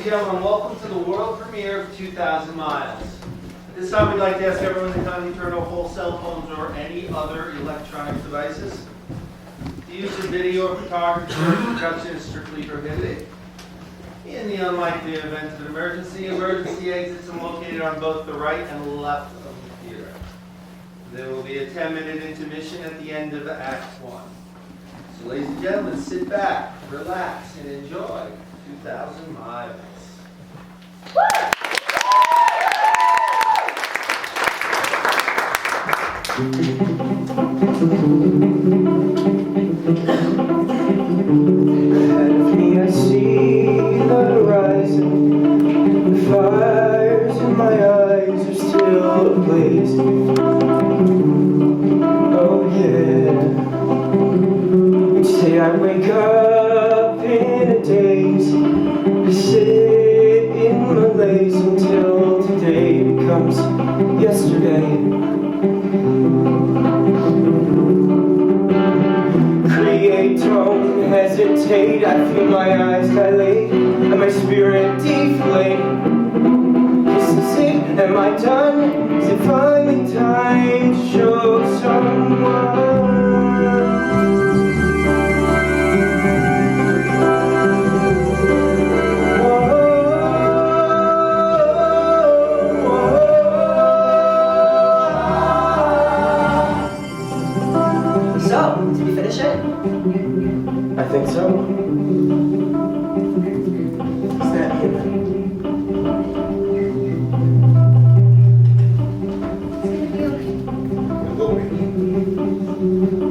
gentlemen, welcome to the world premiere of 2,000 Miles. At this time, we'd like to ask everyone to kindly turn off all cell phones or any other electronic devices. The use of video or photography during production is strictly prohibited. In the unlikely event of an emergency exits are located on both the right and left of the theater. There will be a 10-minute intermission at the end of Act 1. So, ladies and gentlemen, sit back, relax, and enjoy 2,000 Miles. Ahead of me I see the horizon. The fires in my eyes are still ablaze. Oh yeah. Each day I wake up in a daze. I sit in malaise until today becomes yesterday. Create, don't hesitate. I feel my eyes dilate and my spirit deflate. This is it, am I done? Is it finally time to show someone? So, did you finish it? I think so. Is that it? It's gonna be okay. It will be.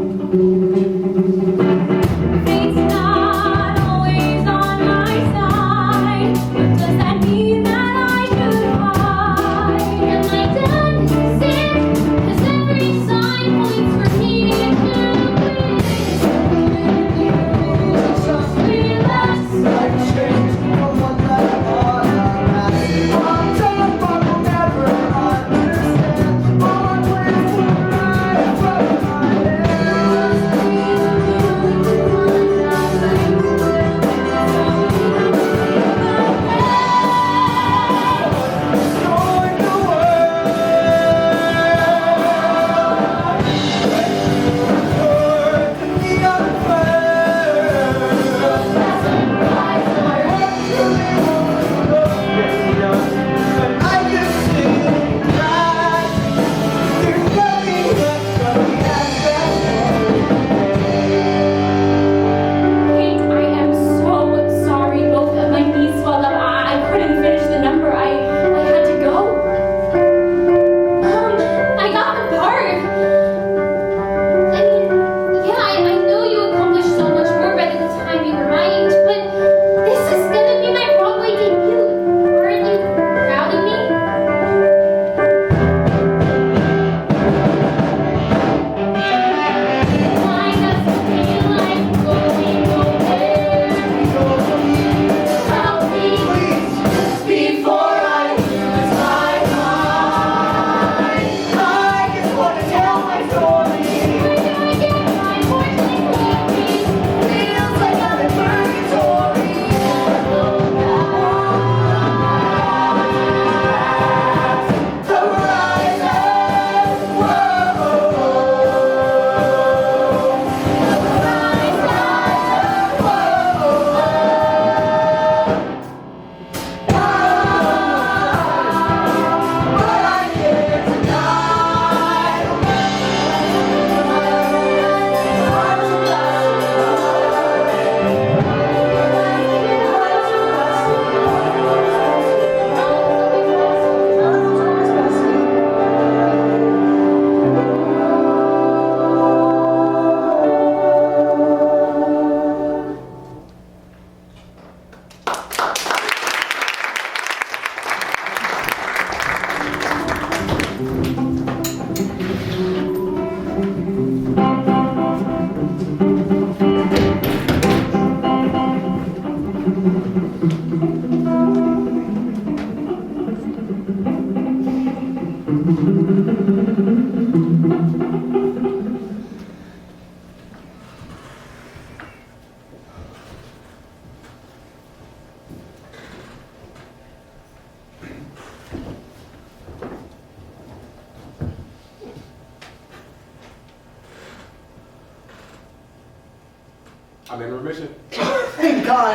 I'm in remission. Thank God.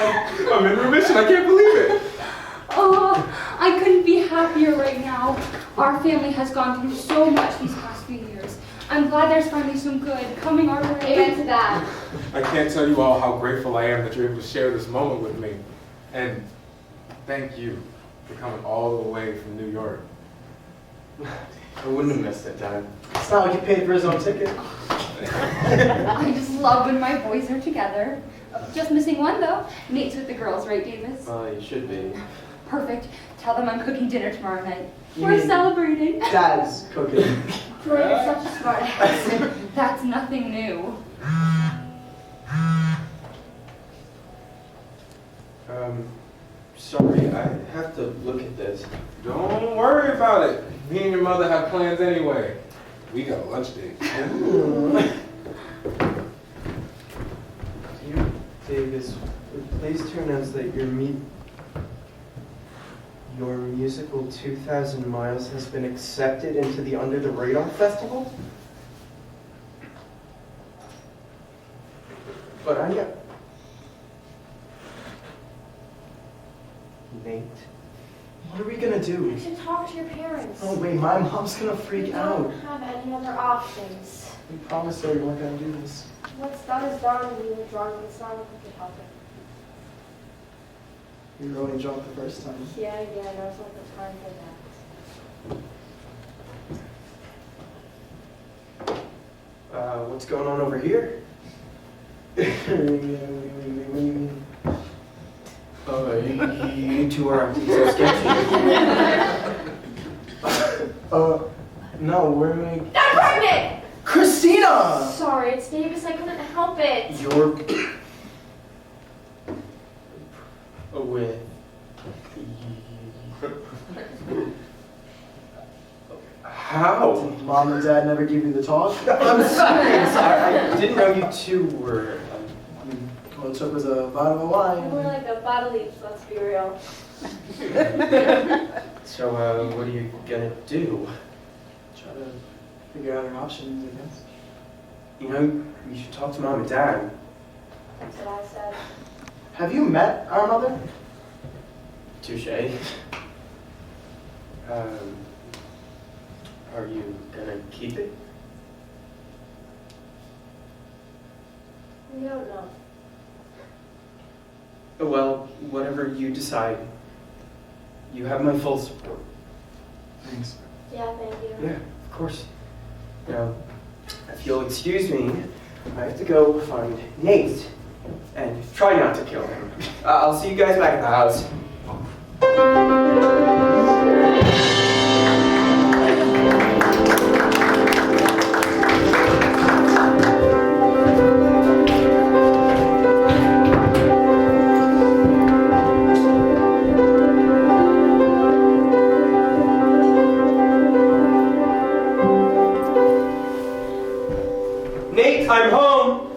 I'm in remission. I can't believe it. Oh, I couldn't be happier right now. Our family has gone through so much these past few years. I'm glad there's finally some good coming our way. Amen to that. I can't tell you all how grateful I am that you're able to share this moment with me. And thank you for coming all the way from New York. I wouldn't have missed it, Dad. It's not like you paid for his own ticket. I just love when my boys are together. Just missing one though. Nate's with the girls, right, Davis? You should be. Perfect. Tell them I'm cooking dinner tomorrow night. You We're mean celebrating. Dad's cooking. Troy, you're such a smart ass. That's nothing new. Sorry, I have to look at this. Don't worry about it. Me and your mother have plans anyway. We got a lunch date. Dear Davis, please turn out that your musical 2,000 Miles has been accepted into the Under the Radar Festival? But Nate. What are we gonna do? You should talk to your parents. Oh wait, my mom's gonna We freak out. don't have any other options. We promised her we weren't gonna do this. What's done is done. We were drunk. It's not like we could help it. We were only drunk the first time. Yeah, there's not the time for that. What's going on over here? You two are acting so sketchy. No, we're making... I'm pregnant! Christina! Sorry, it's Davis. I couldn't help it. You're with how? Did Mom and Dad never give you the talk? I'm serious. I didn't know you two were. All it took was a bottle of wine. More like a bottle each, let's be real. So, what are you gonna do? Try to figure out our options, I guess. You know, you should talk to Mom and Dad. That's what I said. Have you met our mother? Touche. Are you gonna keep it? We don't know. Well, whatever you decide, you have my full support. Thanks. Yeah, thank you. Yeah, of course. Now, if you'll excuse me, I have to go find Nate and try not to kill him. I'll see you guys back at the house. Nate, I'm home!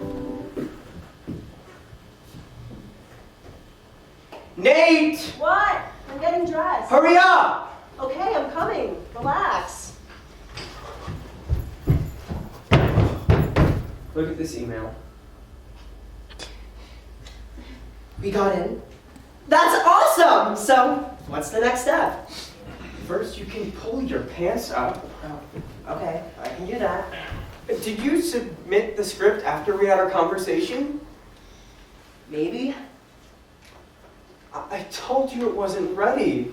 Nate! What? I'm getting dressed. Hurry up! Okay, I'm coming. Relax. Look at this email. We got in. That's awesome! So, what's the next step? First, you can pull your pants up. Okay, I can do that. Did you submit the script after we had our conversation? Maybe. I told you it wasn't ready.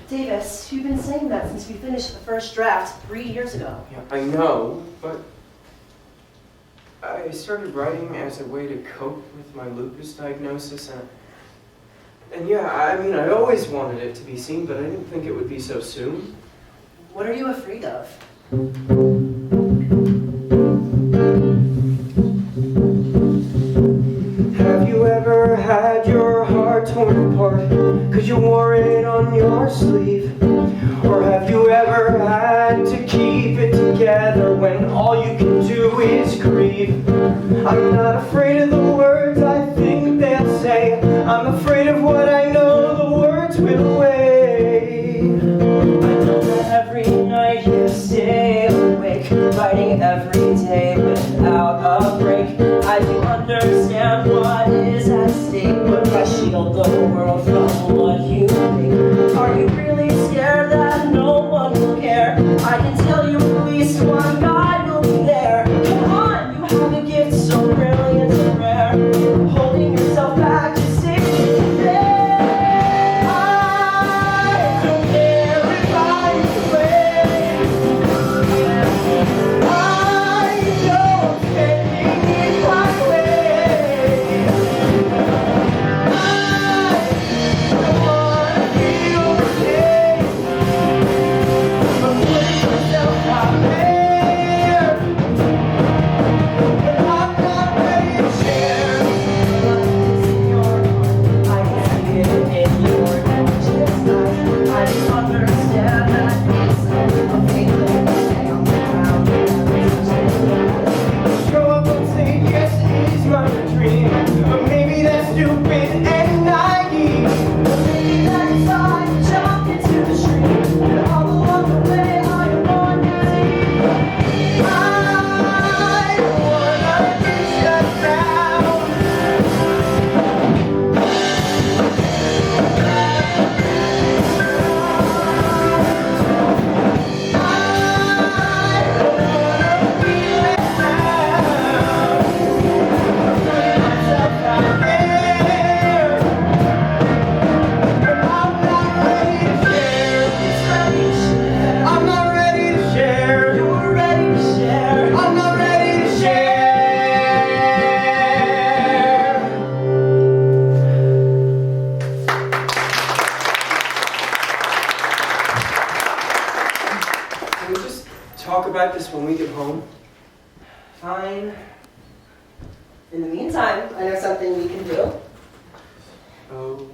Davis, you've been saying that since we finished the first draft 3 years ago. Yeah, I know, but I started writing as a way to cope with my lupus diagnosis, and yeah, I mean, I always wanted it to be seen, but I didn't think it would be so soon. What are you afraid of? Have you ever had your heart torn apart 'cause you wore it on your sleeve? Or have you ever had to keep it together when all you can do is grieve? I'm not afraid of the words I think they'll say. I'm afraid of what I know the words will weigh. I know that every night you stay awake, writing every day without a break. I do understand what talk about this when we get home? Fine. In the meantime, I know something we can do. Oh,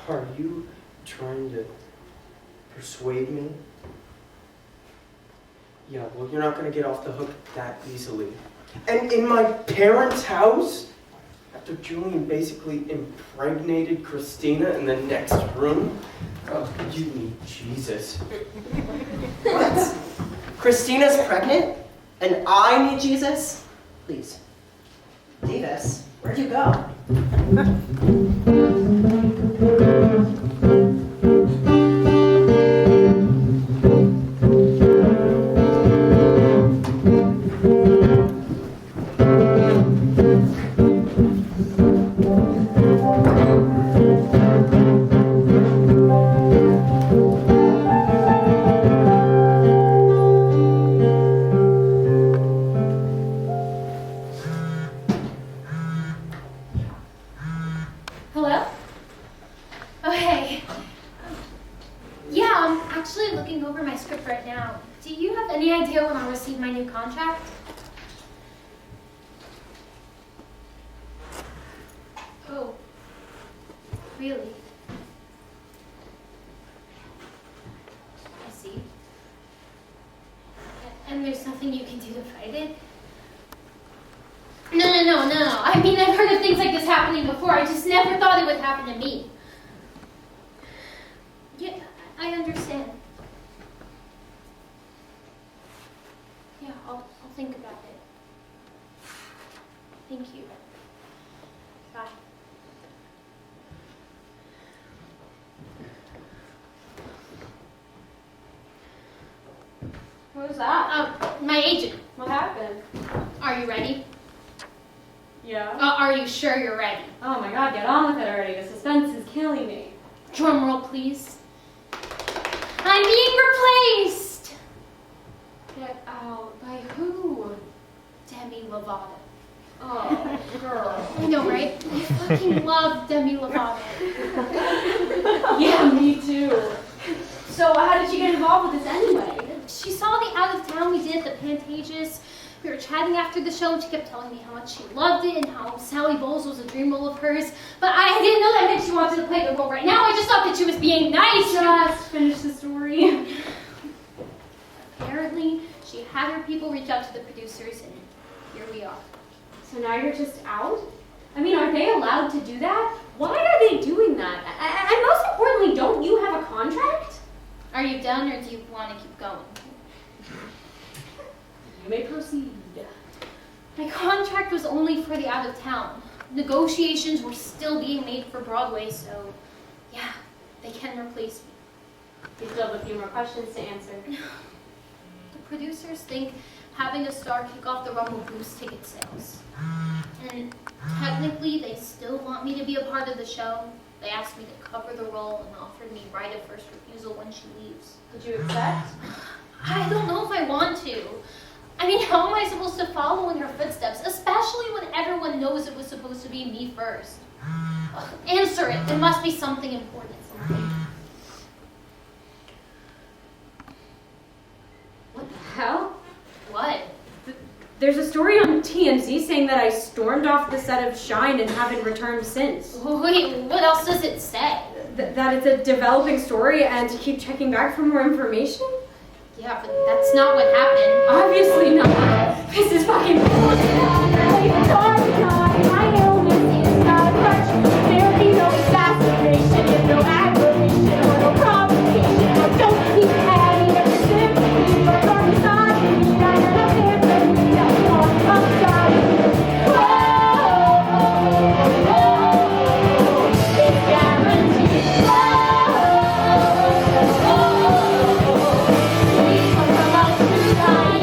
are you trying to persuade me? Yeah, well, you're not going to get off the hook that easily. And in my parents' house? After Julian basically impregnated Christina in the next room? Oh, you need Jesus. What? Christina's pregnant? And I need Jesus? Please. Davis, where'd you go? Hello? Oh, hey. Yeah, I'm actually looking over my script right now. Do you have any idea when I'll receive my new contract? Oh, really? I see. And there's nothing you can do to fight it? No. I mean, I've heard of things like this happening before. I just never thought it would happen to me. Yeah, I understand. Yeah, I'll think about it. Thank you. Bye. What was that? My agent. What happened? Are you ready? Yeah. Are you sure you're ready? Oh my god, get on with it already. The suspense is killing me. Drum roll, please. I'm being replaced! Get out. By who? Demi Lovato. Oh, girl. I know, right? I fucking love Demi Lovato. Yeah, me too. So how did you get involved with this anyway? She saw the out of town we did at the Pantages. We were chatting after the show and she kept telling me how much she loved it and how Sally Bowles was a dream role of hers. But I didn't know that meant she wanted to play the role right now. I just thought that she was being nice. Just finish the story. Apparently, she had her people reach out to the producers and here we are. So now you're just out? I mean, are they allowed to do that? Why are they doing that? And most importantly, don't you have a contract? Are you done or do you want to keep going? You may proceed. My contract was only for the out of town. Negotiations were still being made for Broadway, so yeah, they can replace me. We still have a few more questions to answer. The producers think having a star kick off the Rumble boosts ticket sales. And technically, they still want me to be a part of the show. They asked me to cover the role and offered me right of first refusal when she leaves. Did you accept? I don't know if I want to. I mean, how am I supposed to follow in her footsteps, especially when everyone knows it was supposed to be me first? Ugh, answer it. There must be something important. What the hell? What? There's a story on TMZ saying that I stormed off the set of Shine and haven't returned since. Wait, what else does it say? That it's a developing story and to keep checking back for more information? Yeah, but that's not what happened. Obviously not. This is fucking bullshit. My illness is not a crutch. There'll be no exacerbation if no aggravation or no provocation. I don't keep adding up the sympathy, but from the side of me, I end up differently. That's all I'm sorry. Whoa, it's guaranteed. Please don't come out tonight.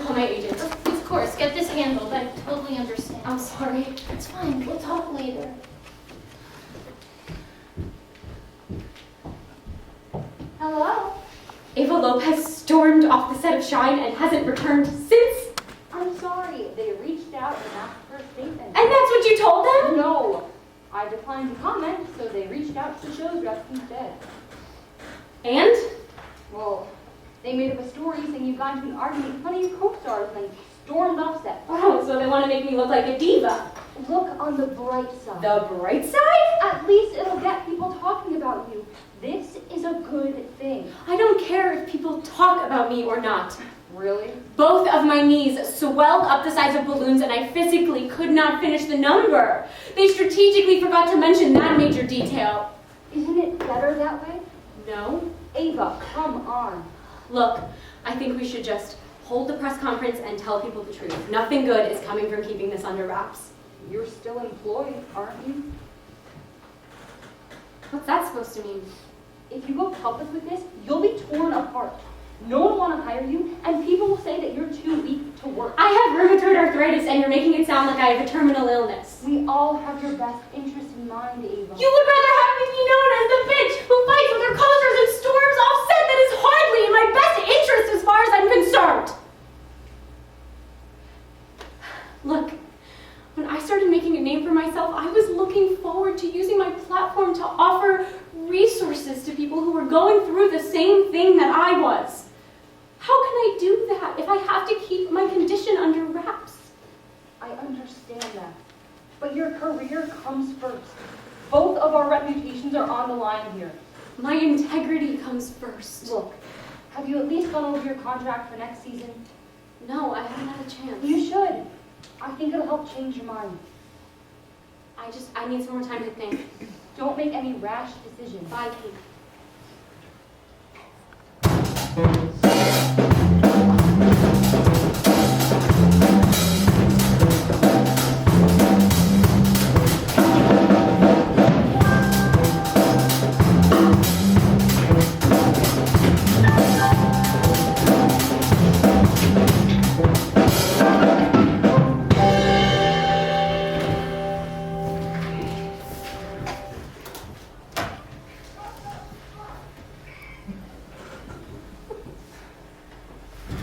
call my agent. Of course, get this handled. I totally understand. I'm sorry. It's fine. We'll talk later. Hello? Ava Lopez stormed off the set of Shine and hasn't returned since. I'm sorry, they reached out and asked for a statement. And that's what you told them? No, I declined to comment, so they reached out to the show's rep instead. And? Well, they made up a story saying you got into an argument with one of your co-stars and stormed off set. Oh, so they want to make me look like a diva. Look on the bright side. The bright side? At least it'll get people talking about you. This is a good thing. I don't care if people talk about me or not. Really? Both of my knees swelled up the size of balloons and I physically could not finish the number. They strategically forgot to mention that major detail. Isn't it better that way? No? Ava, come on. Look, I think we should just hold the press conference and tell people the truth. Nothing good is coming from keeping this under wraps. You're still employed, aren't you? What's that supposed to mean? If you go public with this, you'll be torn apart. No one will want to hire you, and people will say that you're too weak to work. I have rheumatoid arthritis and you're making it sound like I have a terminal illness. We all have your best interest in mind, Ava. You would rather have me be known as the bitch who fights with her cultures and storms offset. That is hardly in my best interest as far as I'm concerned. Look, when I started making a name for myself, I was looking forward to using my platform to offer resources to people who were going through the same thing that I was. How can I do that if I have to keep my condition under wraps? I understand that. But your career comes first. Both of our reputations are on the line here. My integrity comes first. Look, have you at least gone over your contract for next season? No, I haven't had a chance. You should. I think it'll help change your mind. I need some more time to think. Don't make any rash decisions. Bye, Kate.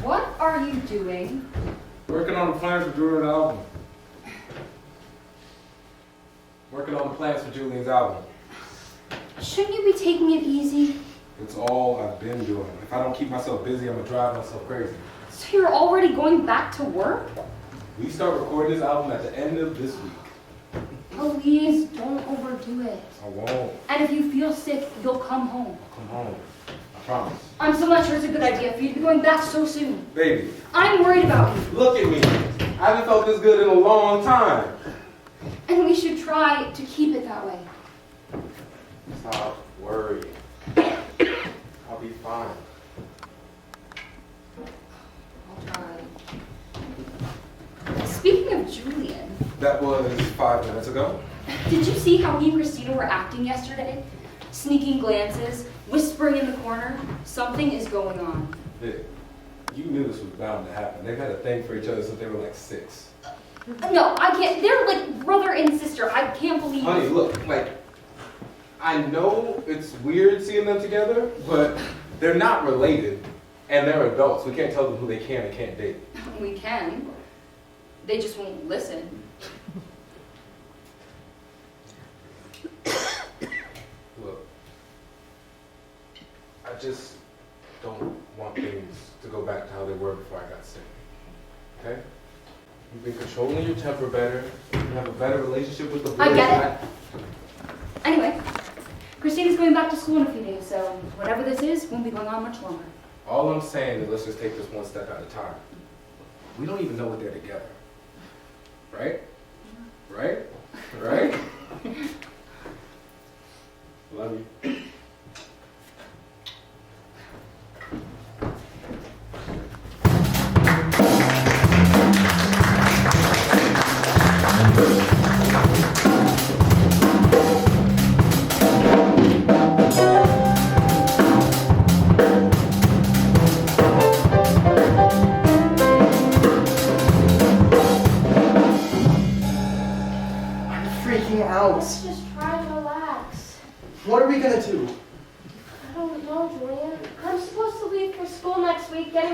What are you doing? Working on the plans for Julian's album. Working on the plans for Julian's album. Shouldn't you be taking it easy? It's all I've been doing. If I don't keep myself busy, I'm gonna drive myself crazy. So you're already going back to work? We start recording this album at the end of this week. Please don't overdo it. I won't. And if you feel sick, you'll come home. I'll come home. I promise. I'm still not sure it's a good idea for you to be going back so soon. Baby, I'm worried about you. look at me. I haven't felt this good in a long time. And we should try to keep it that way. Stop worrying. I'll be fine. I'll try. Speaking of Julian, That was 5 minutes ago. did you see how he and Christina were acting yesterday? Sneaking glances, whispering in the corner. Something is going on. Vic, you knew this was bound to happen. They've had a thing for each other since they were like 6. No, I can't. They're like brother and sister. I can't believe Honey, look, like, I know it's weird seeing them together, but they're not related, and they're adults. We can't tell them who they can and can't date. We can. They just won't listen. Look, I just don't want things to go back to how they were before I got sick. Okay? You've been controlling your temper better. You have a better relationship with the boys. I get it. Anyway, Christina's going back to school in a few days, so whatever this is won't be going on much longer. All I'm saying is let's just take this one step at a time. We don't even know what they're together. Right? Right? Right? Love you.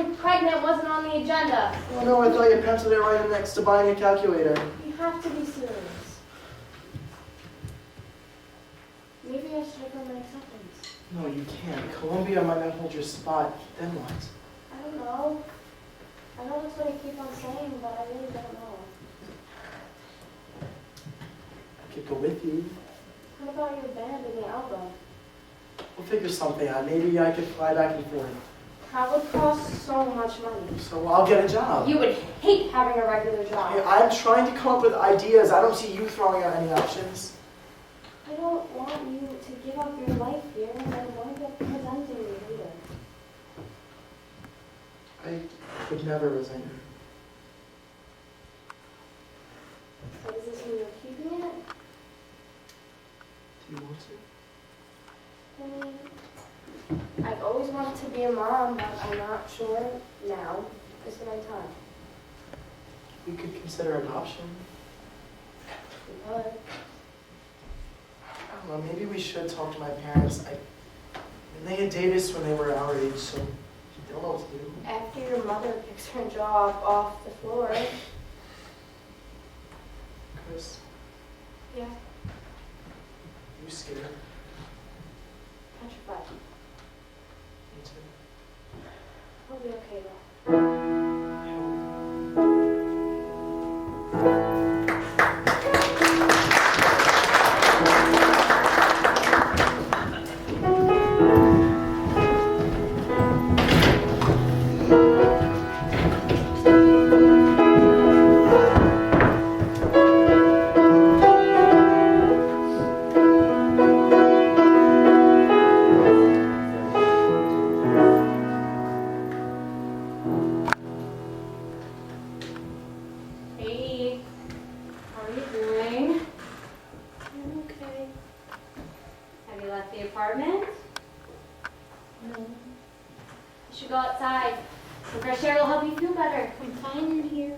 getting pregnant wasn't on the agenda. Oh no, I thought you penciled it right in next to buying a calculator. You have to be serious. Maybe I should have done my acceptance. No, you can't. Columbia might not hold your spot. Then what? I don't know. I know that's what I keep on saying, but I really don't know. I could go with you. What about your band and the album? We'll figure something out. Maybe I could fly back and forth. That would cost so much money. So I'll get a job. You would hate having a regular job. Hey, I'm trying to come up with ideas. I don't see you throwing out any options. I don't want you to give up your life here and then wind up presenting me later. I could never resent you. So does this mean you're keeping it? Do you want to? I mean, I've always wanted to be a mom, but I'm not sure now is the right time. We could consider adoption. We could. I don't know, maybe we should talk to my parents. They had Davis when they were our age, so they don't know what to do. After your mother picks her jaw off the floor. Chris, Yeah, you scared? petrified. Me too. I'll be okay though. Hey, how are you doing? I'm okay. Have you left the apartment? No. You should go outside. Some fresh air will help you feel better. I'm fine in here.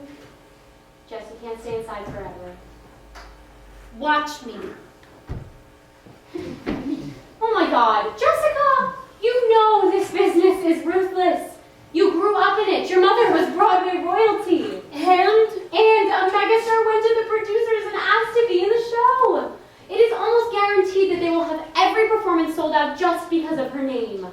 Jess, you can't stay inside forever. Watch me. Oh my God, Jessica! You know this business is ruthless. You grew up in it. Your mother was Broadway royalty. And a megastar went to the producers and asked to be in the show. It is almost guaranteed that they will have every performance sold out just because of her name.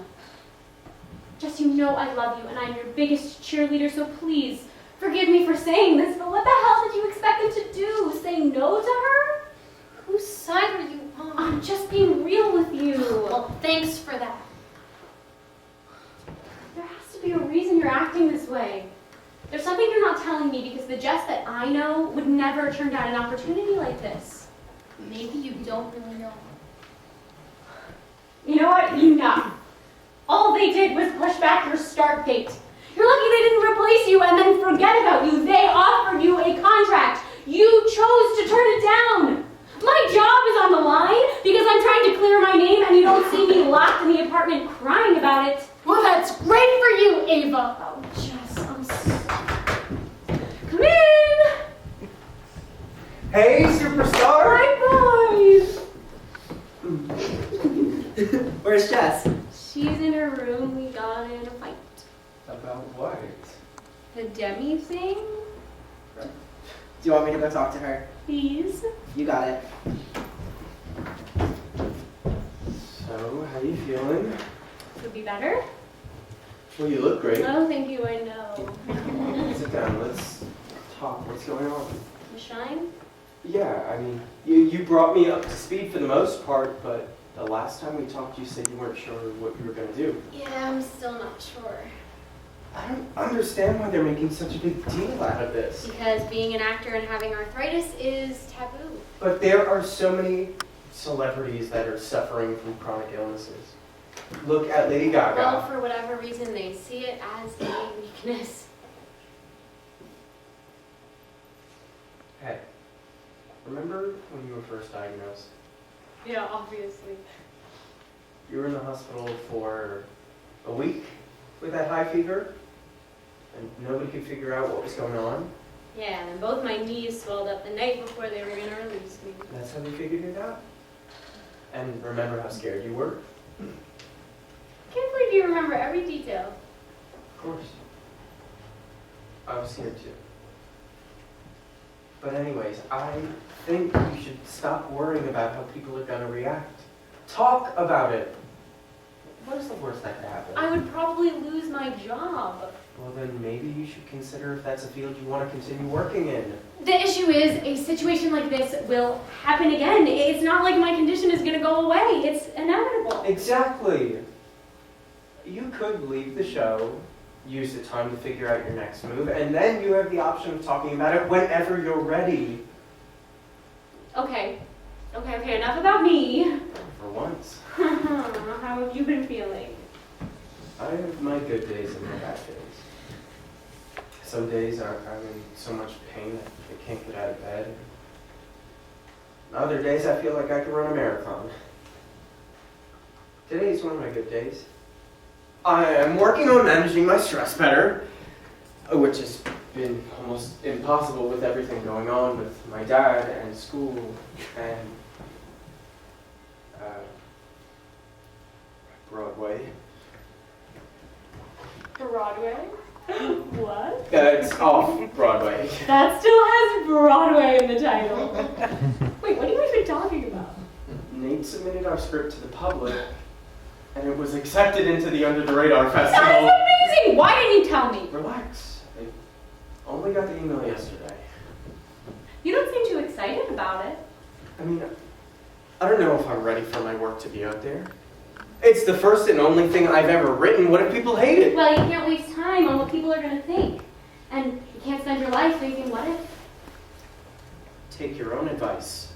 Jess, you know I love you and I'm your biggest cheerleader, so please forgive me for saying this, but what the hell did you expect them to do? Say no to her? Whose side are you on? I'm just being real with you. Well, thanks for that. There has to be a reason you're acting this way. There's something you're not telling me because the Jess that I know would never turn down an opportunity like this. Maybe you don't really know. You know what? Enough. All they did was push back your start date. You're lucky they didn't replace you and then forget about you. They offered you a contract. You chose to turn it down. My job is on the line because I'm trying to clear my name and you don't see me locked in the apartment crying about it. Well, that's great for you, Ava. Oh, Jess, I'm so... Come in! Hey, superstar! Hi, boys! Where's Jess? She's in her room. We got in a fight. About what? The Demi thing? Do you want me to go talk to her? Please? You got it. So, how you feeling? Could be better? Well, you look great. Oh, thank you, I know. Sit down, let's talk. What's going on? The shine? Yeah, I mean, you brought me up to speed for the most part, but the last time we talked, you said you weren't sure what you were going to do. Yeah, I'm still not sure. I don't understand why they're making such a big deal out of this. Because being an actor and having arthritis is taboo. But there are so many celebrities that are suffering from chronic illnesses. Look at Lady Gaga. Well, for whatever reason, they see it as a weakness. Hey, remember when you were first diagnosed? Yeah, obviously. You were in the hospital for a week with that high fever, and nobody could figure out what was going on. Yeah, and both my knees swelled up the night before they were going to release me. That's how they figured it out. And remember how scared you were? Can't believe you remember every detail. Of course. was here too. But anyways, I think you should stop worrying about how people are gonna react. Talk about it. What is the worst that could happen? I would probably lose my job. Well, then maybe you should consider if that's a field you want to continue working in. The issue is, a situation like this will happen again. It's not like my condition is going to go away. It's inevitable. Exactly. You could leave the show, use the time to figure out your next move, and then you have the option of talking about it whenever you're ready. Okay, enough about me. For once. How have you been feeling? I have my good days and my bad days. Some days I'm in so much pain that I can't get out of bed. Other days I feel like I could run a marathon. Today's one of my good days. I am working on managing my stress better, which has been almost impossible with everything going on with my dad and school and Broadway. Broadway? What? It's Off-Broadway. That still has Broadway in the title. Wait, what are you even talking about? Nate submitted our script to the public, and it was accepted into the Under the Radar Festival. That is amazing! Why didn't you tell me? Relax. I only got the email yesterday. You don't seem too excited about it. I mean, I don't know if I'm ready for my work to be out there. It's the first and only thing I've ever written. What if people hate it? Well, you can't waste time on what people are going to think. And you can't spend your life thinking, what if? Take your own advice.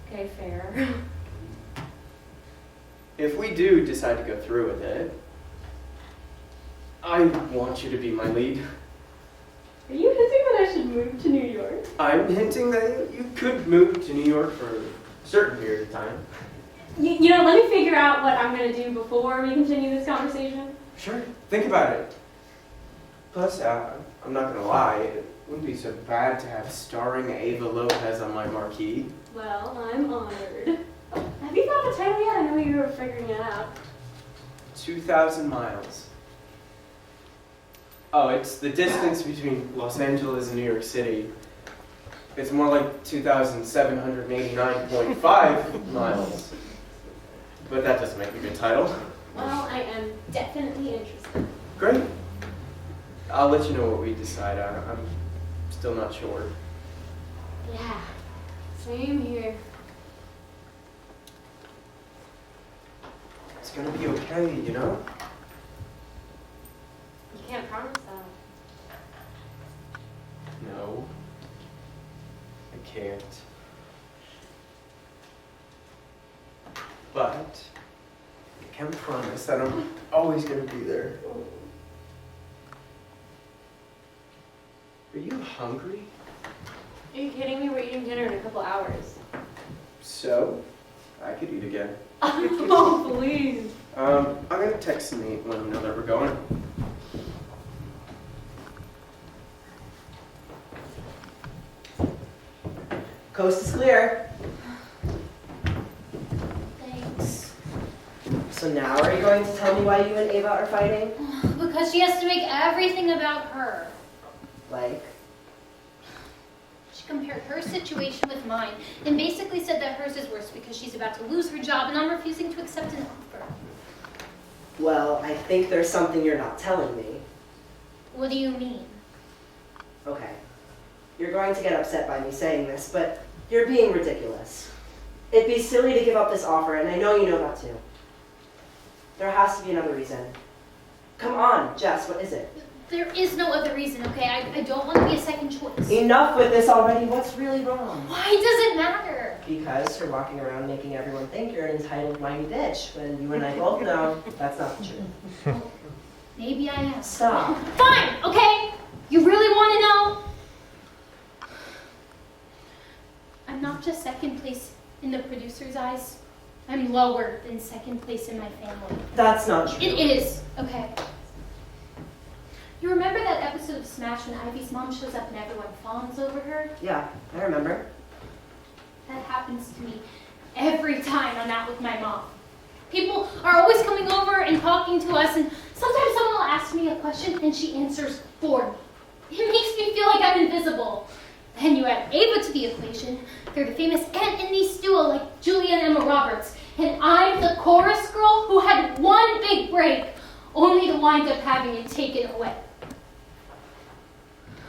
Okay, fair. If we do decide to go through with it, I want you to be my lead. Are you hinting that I should move to New York? I'm hinting that you could move to New York for a certain period of time. You know, let me figure out what I'm going to do before we continue this conversation. Sure, think about it. Plus, I'm not gonna lie, it wouldn't be so bad to have starring Ava Lopez on my marquee. Well, I'm honored. Have you thought of the title yet? I know you were figuring it out. 2,000 miles. Oh, it's the distance between Los Angeles and New York City. It's more like 2,789.5 miles. But that doesn't make a good title. Well, I am definitely interested. Great. I'll let you know what we decide. I'm still not sure. Yeah, same here. It's gonna be okay, you know? You can't promise that. No. I can't. But I can promise that I'm always gonna be there. Are you hungry? Are you kidding me? We're eating dinner in a couple hours. So, I could eat again. Oh, please. I'm gonna text Nate when I know that we're going. Coast is clear. Thanks. So now are you going to tell me why you and Ava are fighting? Because she has to make everything about her. Like, She compared her situation with mine and basically said that hers is worse because she's about to lose her job and I'm refusing to accept an offer. well, I think there's something you're not telling me. What do you mean? Okay. You're going to get upset by me saying this, but you're being ridiculous. It'd be silly to give up this offer, and I know you know that too. There has to be another reason. Come on, Jess, what is it? There is no other reason, okay? I don't want to be a second choice. Enough with this already. What's really wrong? Why does it matter? Because you're walking around making everyone think you're an entitled whiny bitch, when you and I both know that's not the truth. Maybe I am. Stop. Fine, okay? You really want to know? I'm not just second place in the producer's eyes. I'm lower than second place in my family. That's not true. It is, okay. You remember that episode of Smash when Ivy's mom shows up and everyone fawns over her? Yeah, I remember. That happens to me every time I'm out with my mom. People are always coming over and talking to us, and sometimes someone will ask me a question question and she answers for me. It makes me feel like I'm invisible. Then you add Ava to the equation. They're the famous Aunt and niece duo like Julian and Emma Roberts. And I'm the chorus girl who had one big break, only to wind up having it taken away.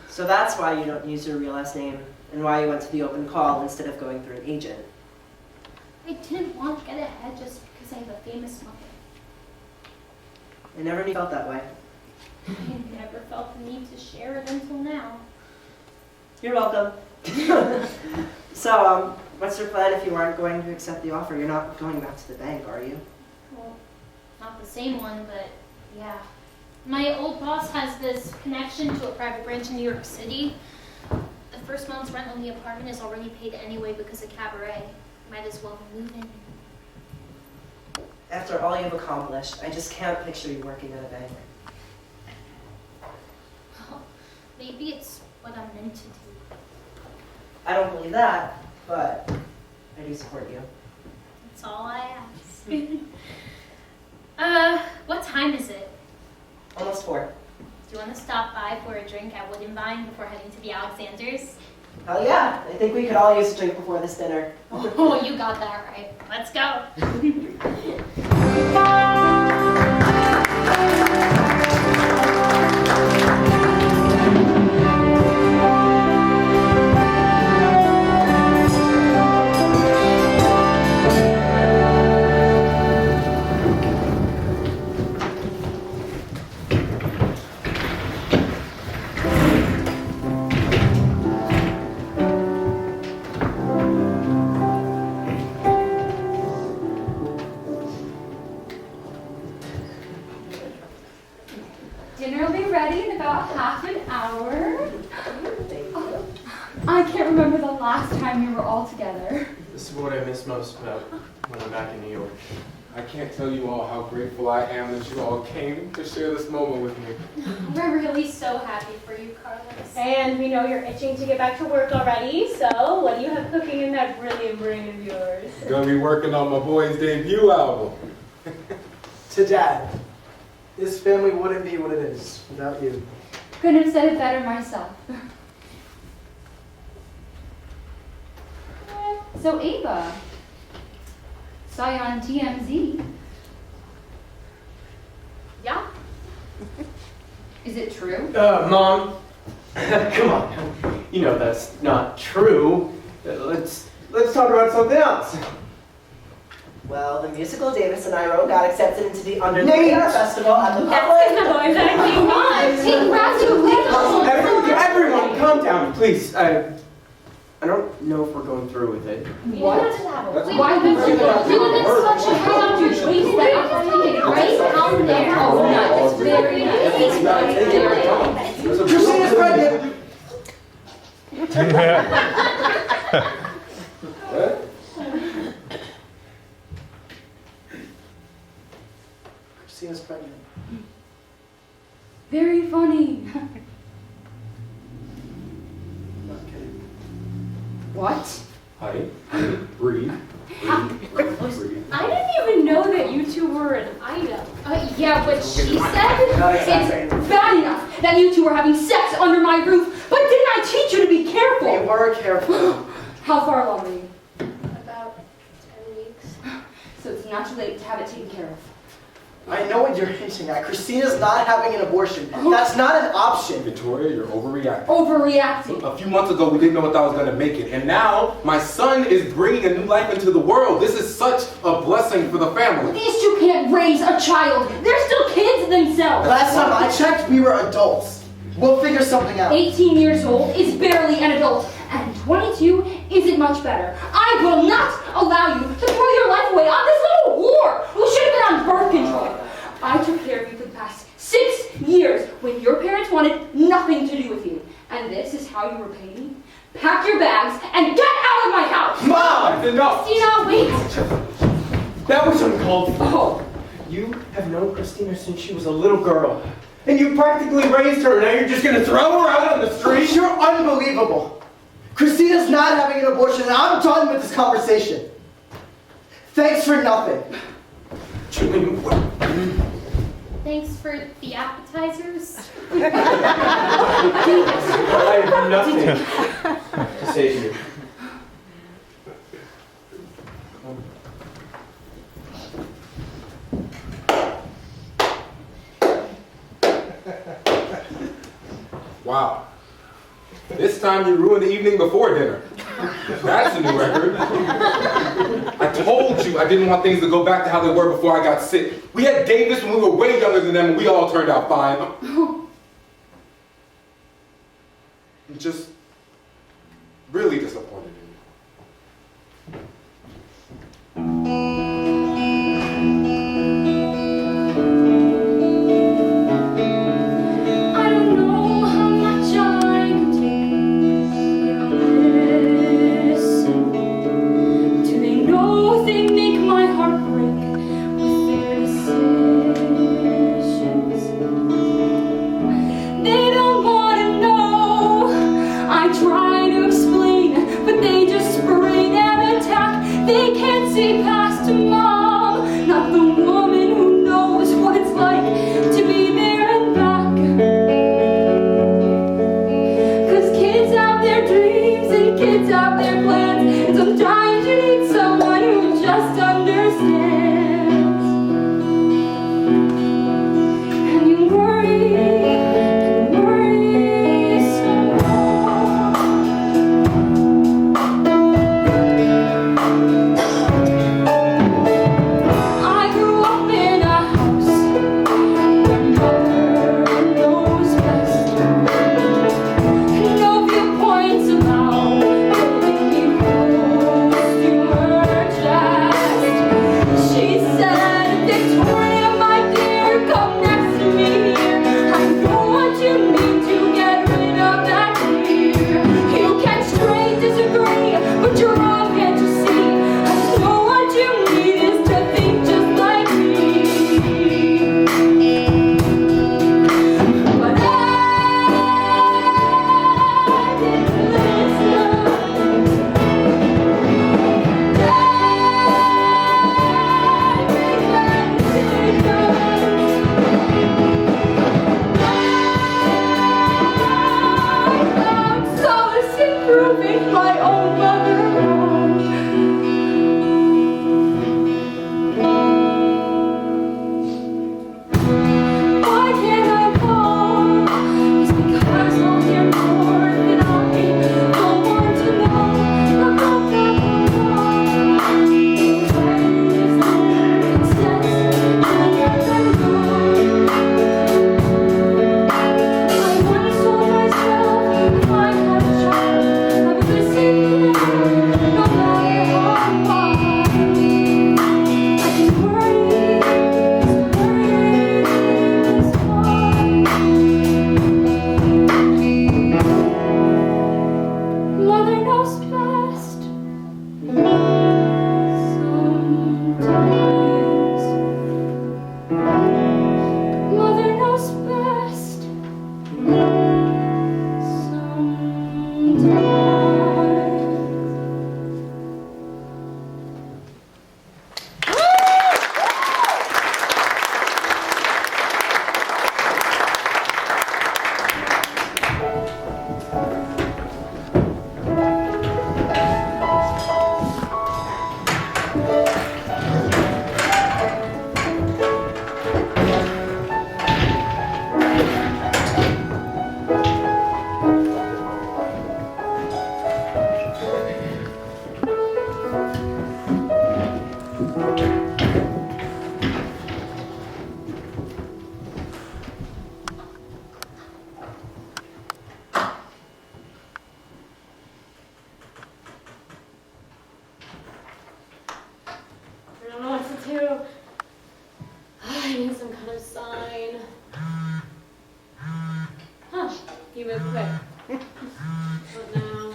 So that's why you don't use your real last name and why you went to the open call instead of going through an agent. I didn't want to get ahead just because I have a famous mother. I never felt that way. I never felt the need to share it until now. You're welcome. So, what's your plan if you aren't going to accept the offer? You're not going back to the bank, are you? Well, not the same one, but yeah. My old boss has this connection to a private branch in New York City. The first month's rent on the apartment is already paid anyway because of cabaret. Might as well move in. After all you've accomplished, I just can't picture you working at a bank. Well, maybe it's what I'm meant to do. I don't believe that, but I do support you. That's all I ask. What time is it? Almost 4. Do you want to stop by for a drink at Woodinvine before heading to the Alexanders? Hell yeah, I think we could all use a drink before this dinner. Oh, you got that right. Let's go. Dinner will be ready in about half an hour. I can't remember the last time we were all together. This is what I miss most about when I'm back in New York. I can't tell you all how grateful I am that you all came to share this moment with me. We're really so happy for you, Carlos. And we know you're itching to get back to work already, so what do you have cooking in that brilliant brain of yours? Gonna be working on my boy's debut album. To Dad, this family wouldn't be what it is without you. Couldn't have said it better myself. So Ava, saw you on TMZ. Yeah? Is it true? Mom, come on. You know that's not true. Let's talk about something else. Well, the musical Davis and I wrote got accepted into the Under the Nate! Radar Festival at the That's public. because the boys are Congratulations! Everyone, calm down, please. I don't know if we're going through with it. What? That's Why would you Doing such a hard waste that opportunity right out there? Oh, no, it's very nice. Christina's pregnant! What? Christina's pregnant. Very funny. Not kidding. What? Honey, breathe. Breathe. I didn't even know that you two were an item. Yeah, what she said? Not exaggerating. It's bad enough that you two were having sex under my roof, but didn't I teach you to be We careful? were careful. How far along were you? About 10 weeks. So it's not too late to have it taken care of. I know what you're hinting at. Christina's not having an abortion. That's not an option. Victoria, you're overreacting. Overreacting. A few months ago, we didn't know if that was going to make it. And now, my son is bringing a new life into the world. This is such a blessing for the family. These two can't raise a child. They're still kids themselves. Last time I checked, we were adults. We'll figure something out. 18 years old is barely an adult, and 22 isn't much better. I will not allow you to throw your life away on this little whore who should have been on birth control. I took care of you for the past 6 years when your parents wanted nothing to do with you. And this is how you repay me? Pack your bags and get out of my house! Mom! That's enough! Christina, wait! That was uncalled for. Oh, You have known Christina since she was a little girl. And you practically raised her, and now you're just gonna throw her out on the street? You're unbelievable. Christina's not having an abortion, and I'm done with this conversation. Thanks for nothing. Julian, what? Thanks for the appetizers. I have nothing to say to you. Wow. This time you ruined the evening before dinner. That's a new record. I told you I didn't want things to go back to how they were before I got sick. We had Davis when we were way younger than them and we all turned out fine. I'm just really disappointed in you. You moved quick. What now?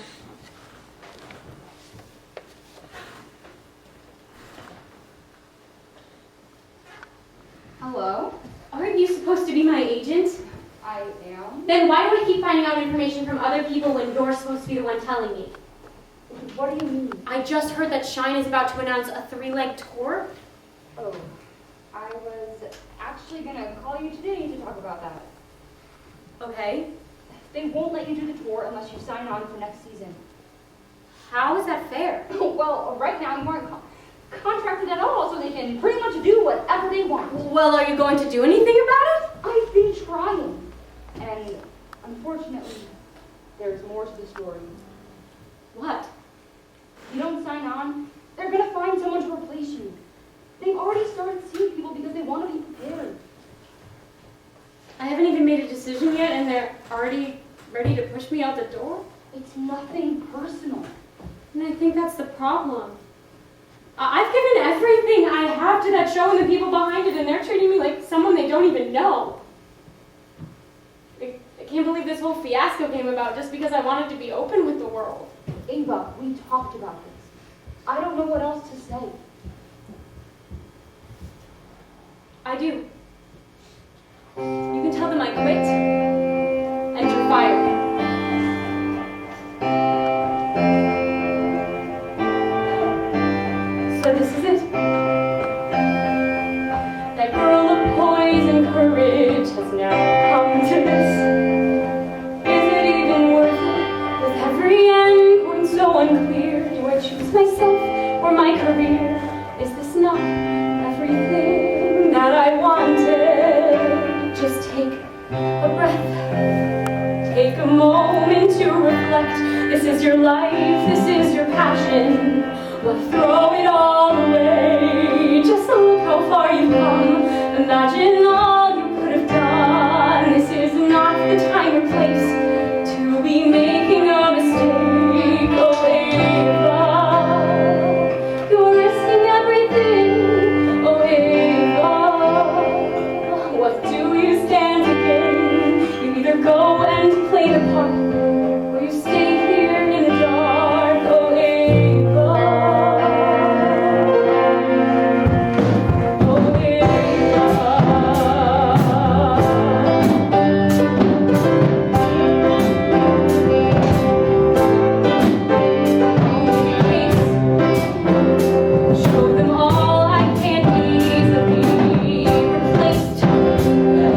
Hello? Aren't you supposed to be my agent? I am. Then why do I keep finding out information from other people when you're supposed to be the one telling me? What do you mean? I just heard that Shine is about to announce a 3-leg tour. Oh, I was actually gonna call you today to talk about that. Okay. They won't let you do the tour unless you sign on for next season. How is that fair? Well, right now you aren't contracted at all, so they can pretty much do whatever they want. Well, are you going to do anything about it? I've been trying, and unfortunately, there's more to the story. What? You don't sign on, they're gonna find someone to replace you. They've already started seeing people because they want to be prepared. I haven't even made a decision yet, and they're already ready to push me out the door? It's nothing personal. And I think that's the problem. I've given everything I have to that show and the people behind it, and they're treating me like someone they don't even know. I can't believe this whole fiasco came about just because I wanted to be open with the world. Ava, we talked about this. I don't know what else to say. I do. You can tell them I quit, and you're fired. So this is it. That girl of poise and courage has now come to this. Is it even worth it? With every end point so unclear, do I choose myself or my career? Is this not everything that I wanted? Just take a breath, take a moment to reflect. This is your life, this is your passion. Well, throw it all away. Just look how far you've come. Imagine all you could have done. This is not the time or place to be making a mistake. Oh, Ava, you're risking everything. Oh, Ava, what do you stand to gain? You either go and play the part, or you stay here in the dark. Oh, Ava. Oh, Ava. Show them all I can't easily replaced.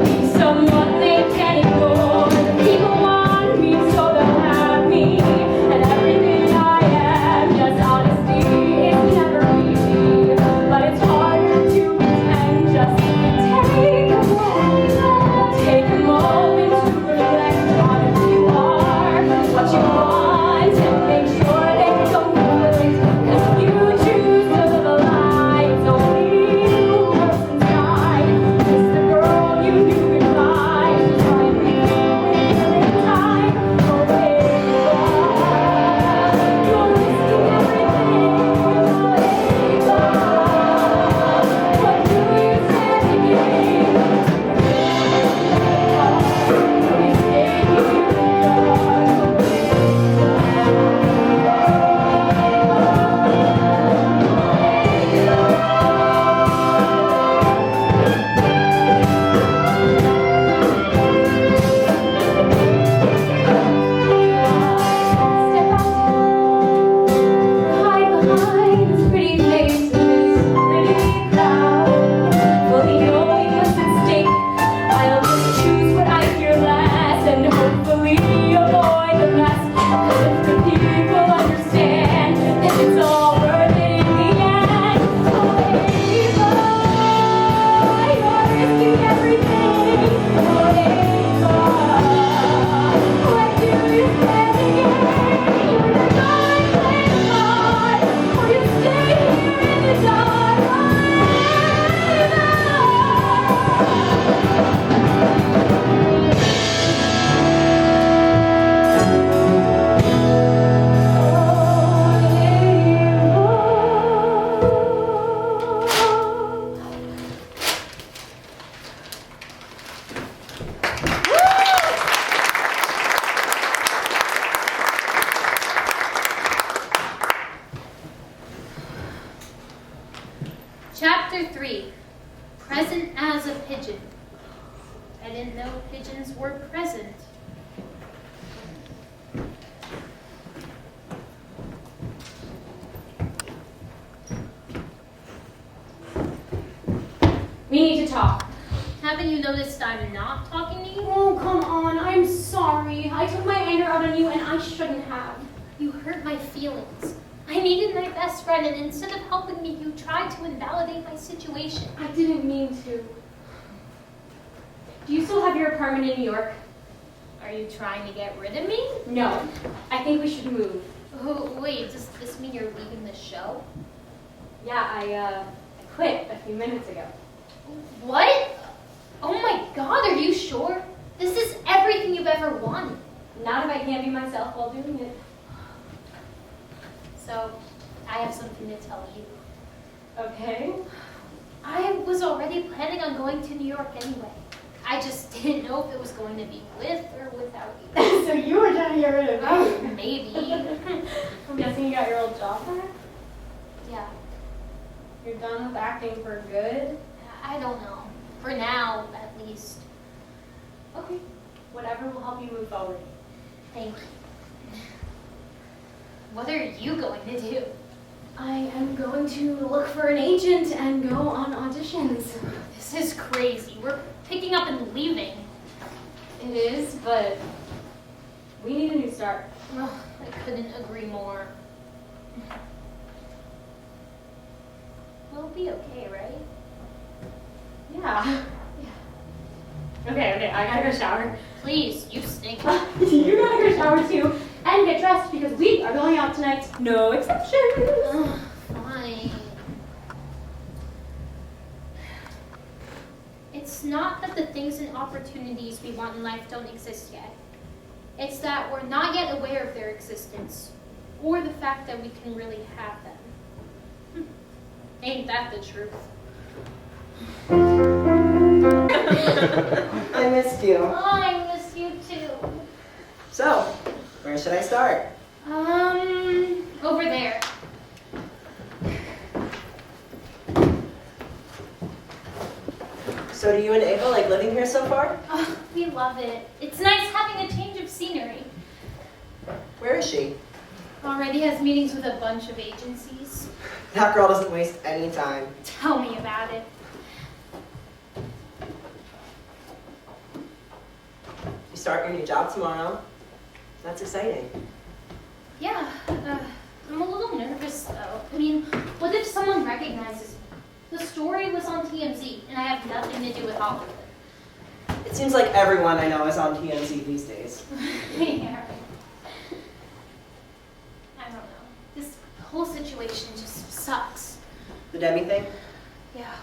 Be someone they can't ignore. People want me, so they'll have me. And everything I am, just honesty. It's never easy, but it's harder to pretend. Just take a moment, take a moment to reflect on who you are, what you want, and make sure they don't know it. 'Cause if you choose to live a lie, it's only you what's inside. It's the girl you knew goodbye. She's trying to make you in time. Oh, Ava, you're risking everything. Oh, Ava, what do you stand to gain? You stay here in the dark. Step out, hide behind this pretty face and this pretty crowd. Fully knowing what's at stake, I'll just choose what I hear last and hopefully avoid the mess. 'Cause if the people understand, then it's all worth it in the end. Oh, Ava, you're risking everything. Oh, Ava, what do you stand to gain? You either go and play the part, or you stay here in the dark. Chapter 3, Present as a Pigeon. I didn't know pigeons were present. We need to talk. haven't you noticed I'm not talking to you? Oh, come on. I'm sorry. I took my anger out on you and I shouldn't have. You hurt my feelings. I needed my best friend, and instead of helping me, you tried to invalidate my situation. I didn't mean to. Do you still have your apartment in New York? Are you trying to get rid of me? No. I think we should move. Oh, wait, does this mean you're leaving the show? Yeah, I quit a few minutes ago. What? Oh my God, are you sure? This is everything you've ever wanted. Not if I can't be myself while doing it. So, I have something to tell you. Okay. I was already planning on going to New York anyway. I just didn't know if it was going to be with or without you. So you were trying to get rid of me? Oh, maybe. I'm guessing you got your old job back? Yeah, You're done with acting for good? I don't know. For now, at least. Okay. Whatever will help you move forward. Thank you. What are you going to do? I am going to look for an agent and go on auditions. This is crazy. We're picking up and leaving. It is, but we need a new start. Oh, I couldn't agree more. We'll be okay, right? Yeah. Okay, I gotta go shower. Please, you stink. You gotta go shower too. And get dressed because we are going out tonight. No exceptions. Ugh, fine. It's not that the things and opportunities we want in life don't exist yet. It's that we're not yet aware of their existence, or the fact that we can really have them. Ain't that the truth? I missed you. Oh, I miss you too. So, where should I start? Over there. So do you and Ava like living here so far? Oh, we love it. It's nice having a change of scenery. Where is she? Already has meetings with a bunch of agencies. That girl doesn't waste any time. Tell me about it. You start your new job tomorrow. That's exciting. Yeah, I'm a little nervous though. I mean, what if someone recognizes me? The story was on TMZ, and I have nothing to do with Hollywood. It seems like everyone I know is on TMZ these days. Yeah. I don't know. This whole situation just sucks. The Demi thing? Yeah.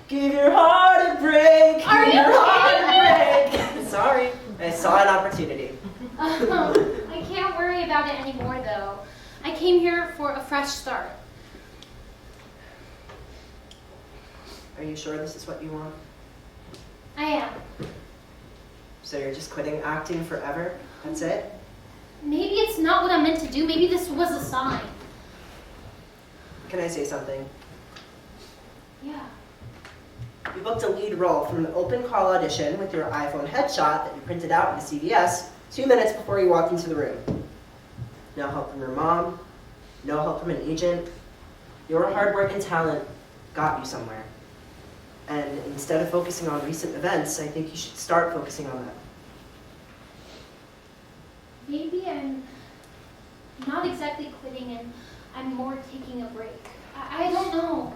Give your heart a break. Are Give you your heart kidding a break. Sorry, I saw an opportunity. I can't worry about it anymore though. I came here for a fresh start. Are you sure this is what you want? I am. So you're just quitting acting forever? That's it? Maybe it's not what I'm meant to do. Maybe this was a sign. Can I say something? Yeah. You booked a lead role from an open call audition with your iPhone headshot that you printed out at the CVS 2 minutes before you walked into the room. No help from your mom, no help from an agent. Your hard work and talent got you somewhere. And instead of focusing on recent events, I think you should start focusing on that. Maybe I'm not exactly quitting and I'm more taking a break. I don't know.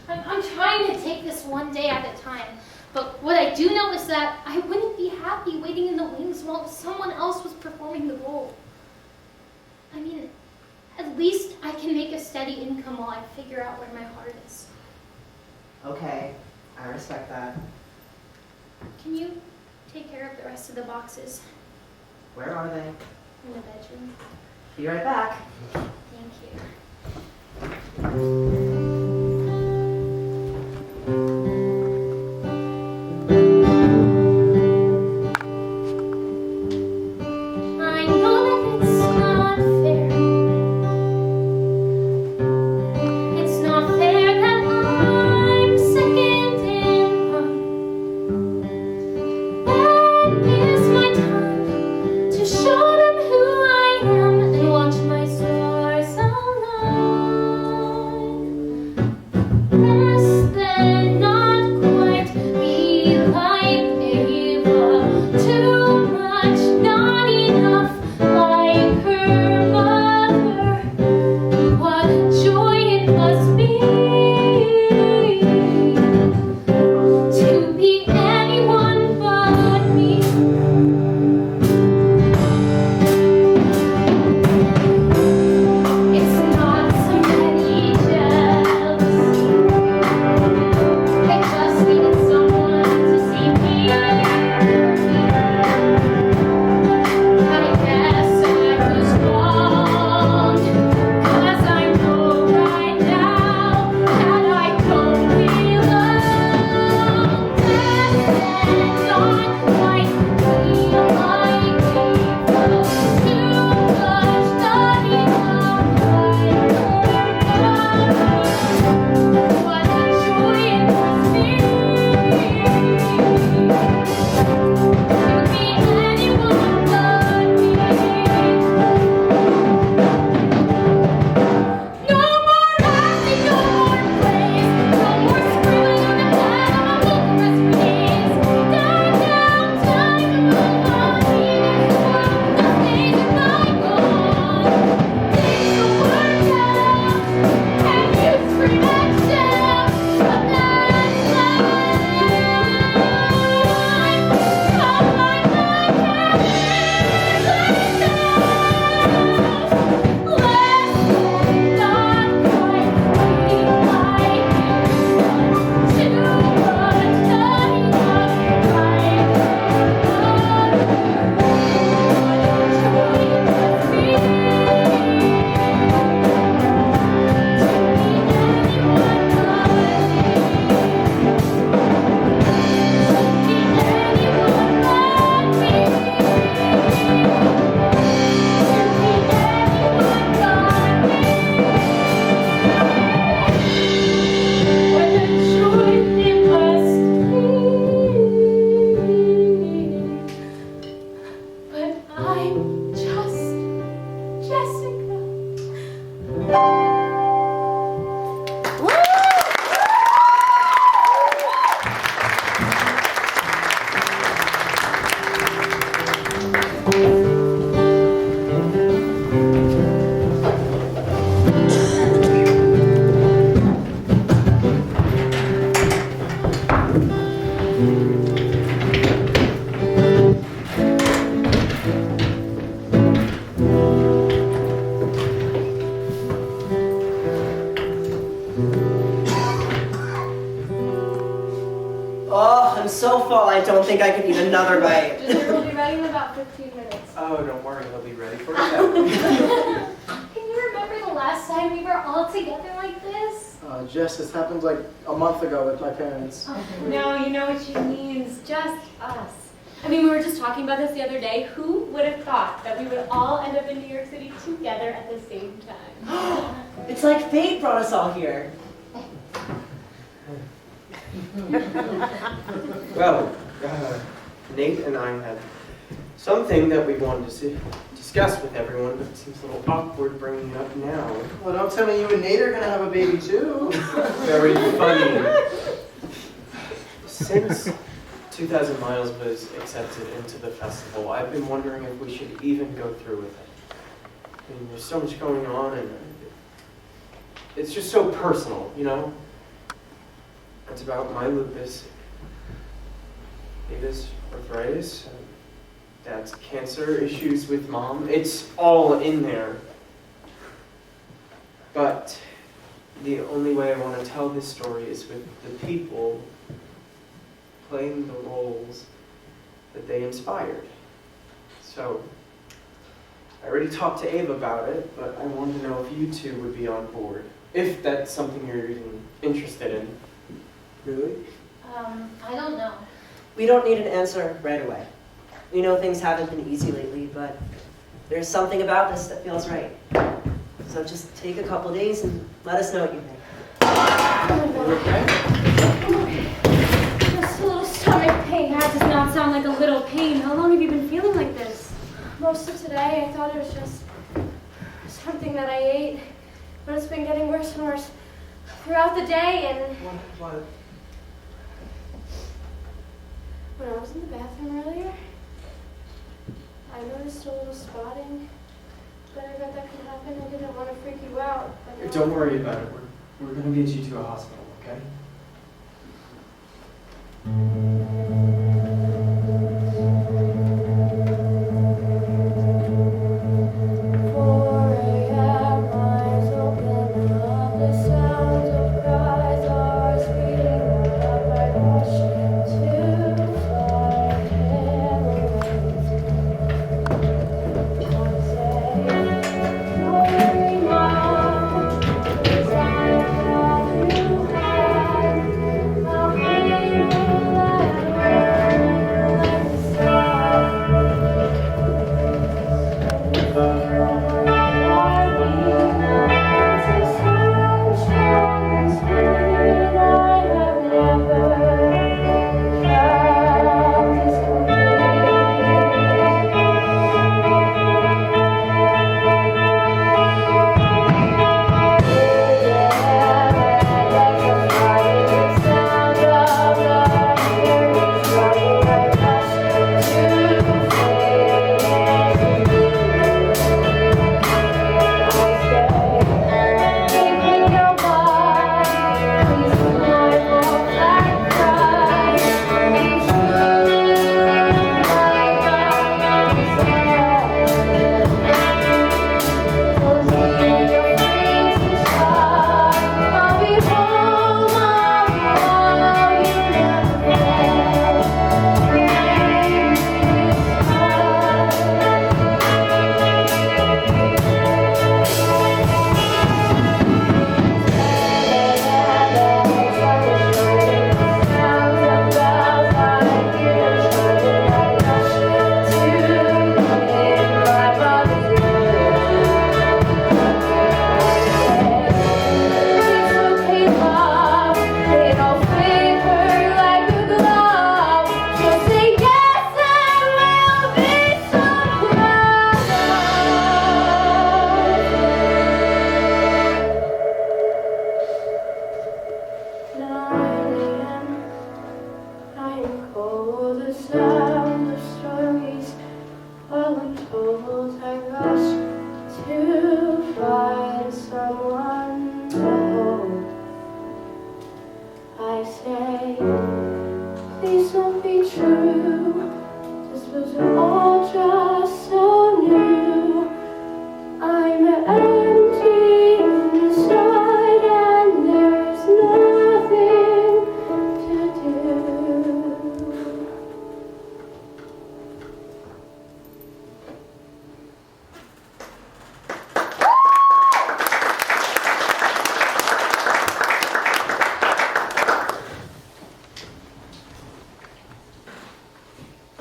I'm trying to take this one day at a time. But what I do know is that I wouldn't be happy waiting in the wings while someone else was performing the role. I mean, at least I can make a steady income while I figure out where my heart is. Okay, I respect that. Can you take care of the rest of the boxes Where are they? in the bedroom? Be right back. Thank you. I know that it's not fair. It's not fair that I'm second in command. That is my time to show them who I am and watch my stars align. Oh, I'm so full I don't think I can eat another bite. Dessert will be ready in about 15 minutes. Oh, don't worry, he'll be ready for you. Can you remember the last time we were all together like this? Jess, this happened like a month ago with my parents. No, you know what she means. Just us. I mean, we were just talking about this the other day. Who would have thought that we would all end up in New York City together at the same time? It's like fate brought us all here. Well, Nate and I had something that we wanted to discuss with everyone, but it seems a little awkward bringing it up now. Well, don't tell me you and Nate are gonna have a baby too. Very funny. Since 2,000 Miles was accepted into the festival, I've been wondering if we should even go through with it. I mean, there's so much going on, and it's just so personal, you know? It's about my lupus, Ava's arthritis, Dad's cancer, issues with Mom. It's all in there. But the only way I want to tell this story is with the people playing the roles that they inspired. So, I already talked to Ava about it, but I wanted to know if you two would be on board. If that's something you're even interested in. Really? I don't know. We don't need an answer right away. We know things haven't been easy lately, but there's something about this that feels right. So just take a couple days and let us know what you think. Okay? Just a little stomach pain. That does not sound like a little pain. How long have you been feeling like this? Most of today, I thought it was just something that I ate, but it's been getting worse and worse throughout the day, and What? when I was in the bathroom earlier, I noticed a little spotting, but I thought that could happen. I didn't want to freak you out. But now- Don't worry about it. We're gonna get you to a hospital, okay? I'll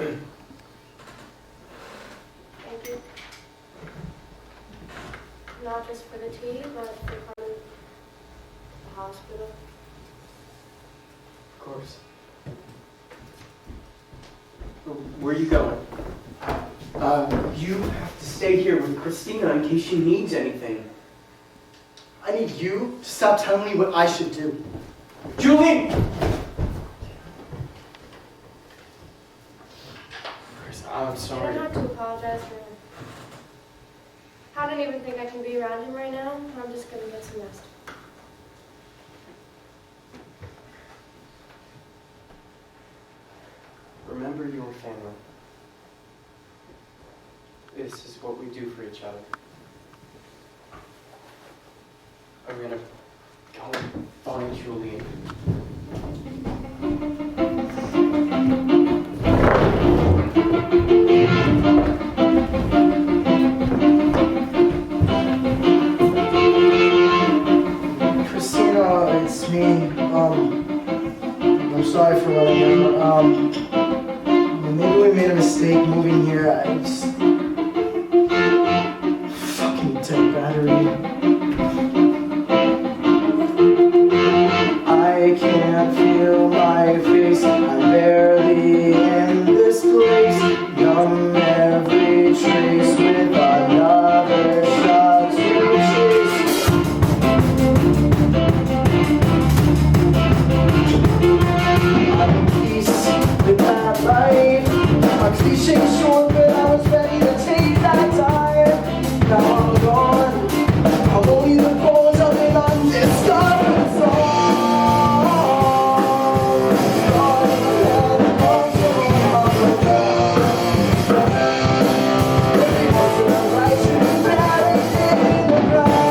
Thank you. Not just for the tea, but for coming to the hospital. Of course. Where are you going? You have to stay here with Christina in case she needs anything. I need you to stop telling me what I should do. Julian! I'm I don't sorry. have to apologize for him. I don't even think I can be around him right now. I'm just gonna get some rest. Remember your family. This is what we do for each other. I'm gonna go find Julian. Christina, it's me. I'm sorry for running in. Maybe we made a mistake moving here. I just fucking dead battery. I can't feel my face. I'm barely in this place. Numb every trace with another shot to chase. I'm in peace with that life. My cliché short, but I was ready to take that time. Now I'm gone. I'm only the cause of an undiscovered song. Gone and gone so long ago. Every once in a while, should be buried in the ground.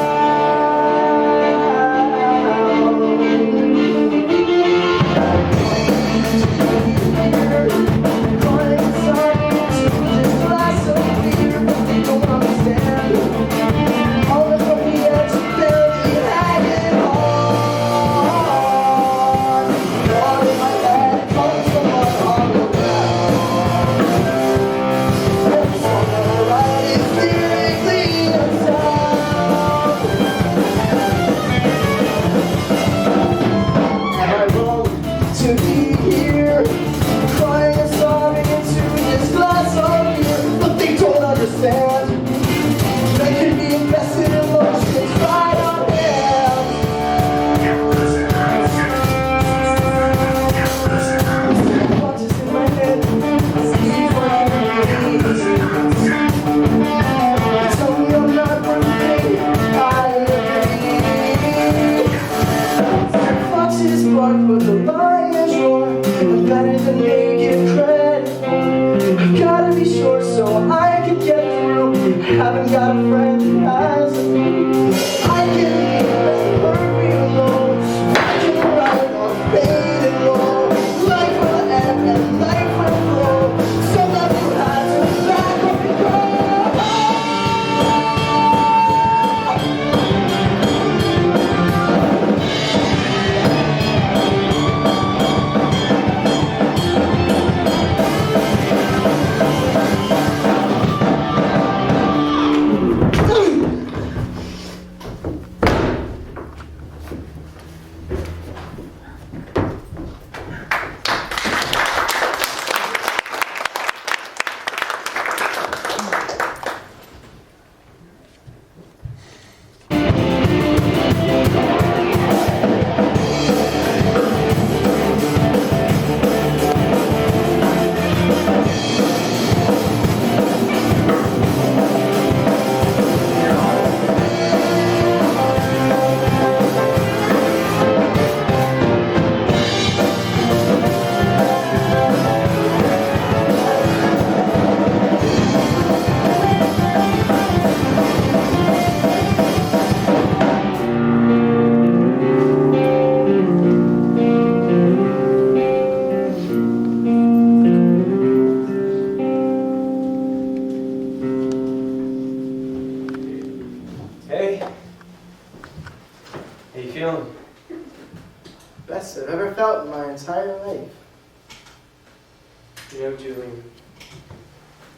know, Julian,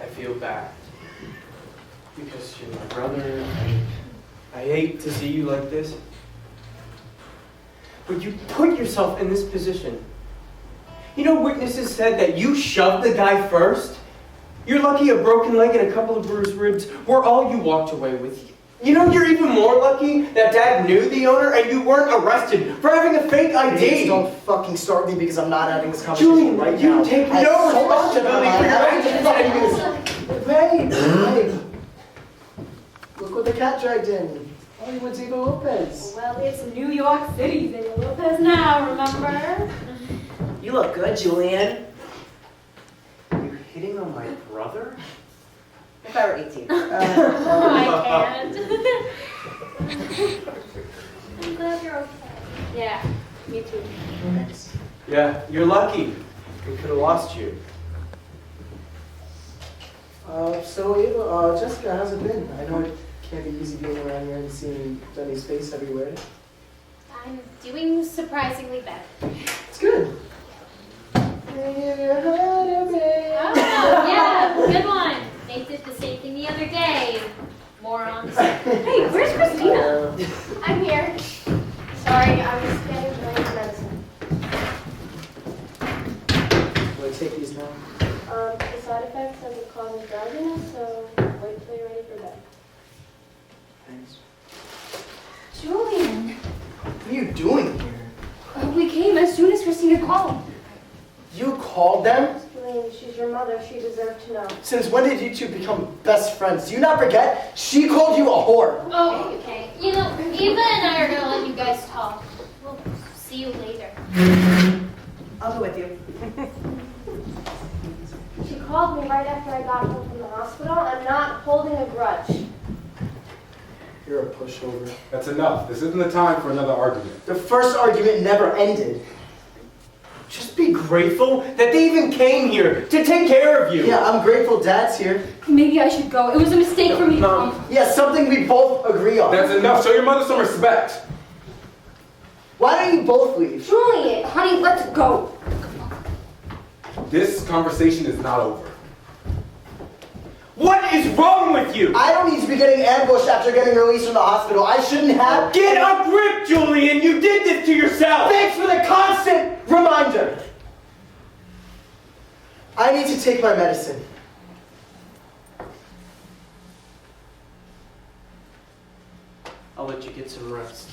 I feel bad. Because you're my brother. I hate to see you like this. But you put yourself in this position. You know, witnesses said that you shoved the guy first. You're lucky a broken leg and a couple of bruised ribs were all you walked away with. You know, you're even more lucky that Dad knew the owner and you weren't arrested for having a fake ID. Please don't fucking start me because I'm not having this conversation Julian, right you now. take I no have so much responsibility about for your my actions. Hey, look what the cat dragged in. Hollywood's Eva Lopez. Well, it's New York City's Ava Lopez now, remember? You look good, Julian. You're hitting on my brother? If I were 18. I can't. I'm glad you're okay. Yeah, me too. Thanks. Yeah, you're lucky. We could have lost you. So Ava, Jessica, how's it been? I know it can't be easy being around here and seeing Jenny's face everywhere. I'm doing surprisingly better. It's good. Oh, yeah, good one. They did the same thing the other day. Morons. Hey, where's Christina? I'm here. Sorry, I was getting my medicine. Will I take these now? The side effects of it cause drowsiness, so wait till you're ready for bed. Thanks. Julian. What are you doing here? We came as soon as Christina called. You called them? Lynn, she's your mother. She deserved to know. Since when did you two become best friends? Do you not forget? She called you a whore. Oh, okay. You know, Eva and I are gonna let you guys talk. We'll see you later. I'll go with you. She called me right after I got home from the hospital. I'm not holding a grudge. You're a pushover. That's enough. This isn't the time for another argument. The first argument never ended. Just be grateful that they even came here to take care of you. Yeah, I'm grateful Dad's here. Maybe I should go. It was a mistake for me to come. Yeah, something we both agree on. That's enough. Show your mother some respect. Why don't you both leave? Julian, honey, let's go. This conversation is not over. What is wrong with you? I don't need to be getting ambushed after getting released from the hospital. I shouldn't have. Get a grip, Julian! You did this to yourself! Thanks for the constant reminder. I need to take my medicine. I'll let you get some rest.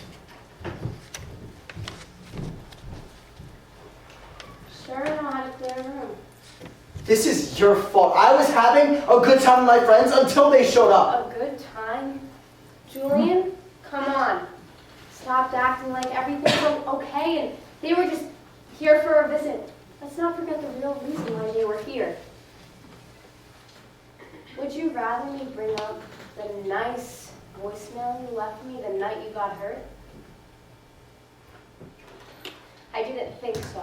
Sure, I know how to clear a room. This is your fault. I was having a good time with my friends until they showed up. A good time? Julian, come on. Stopped acting like everything's okay and they were just here for a visit. Let's not forget the real reason why they were here. Would you rather me bring up the nice voicemail you left me the night you got hurt? I didn't think so.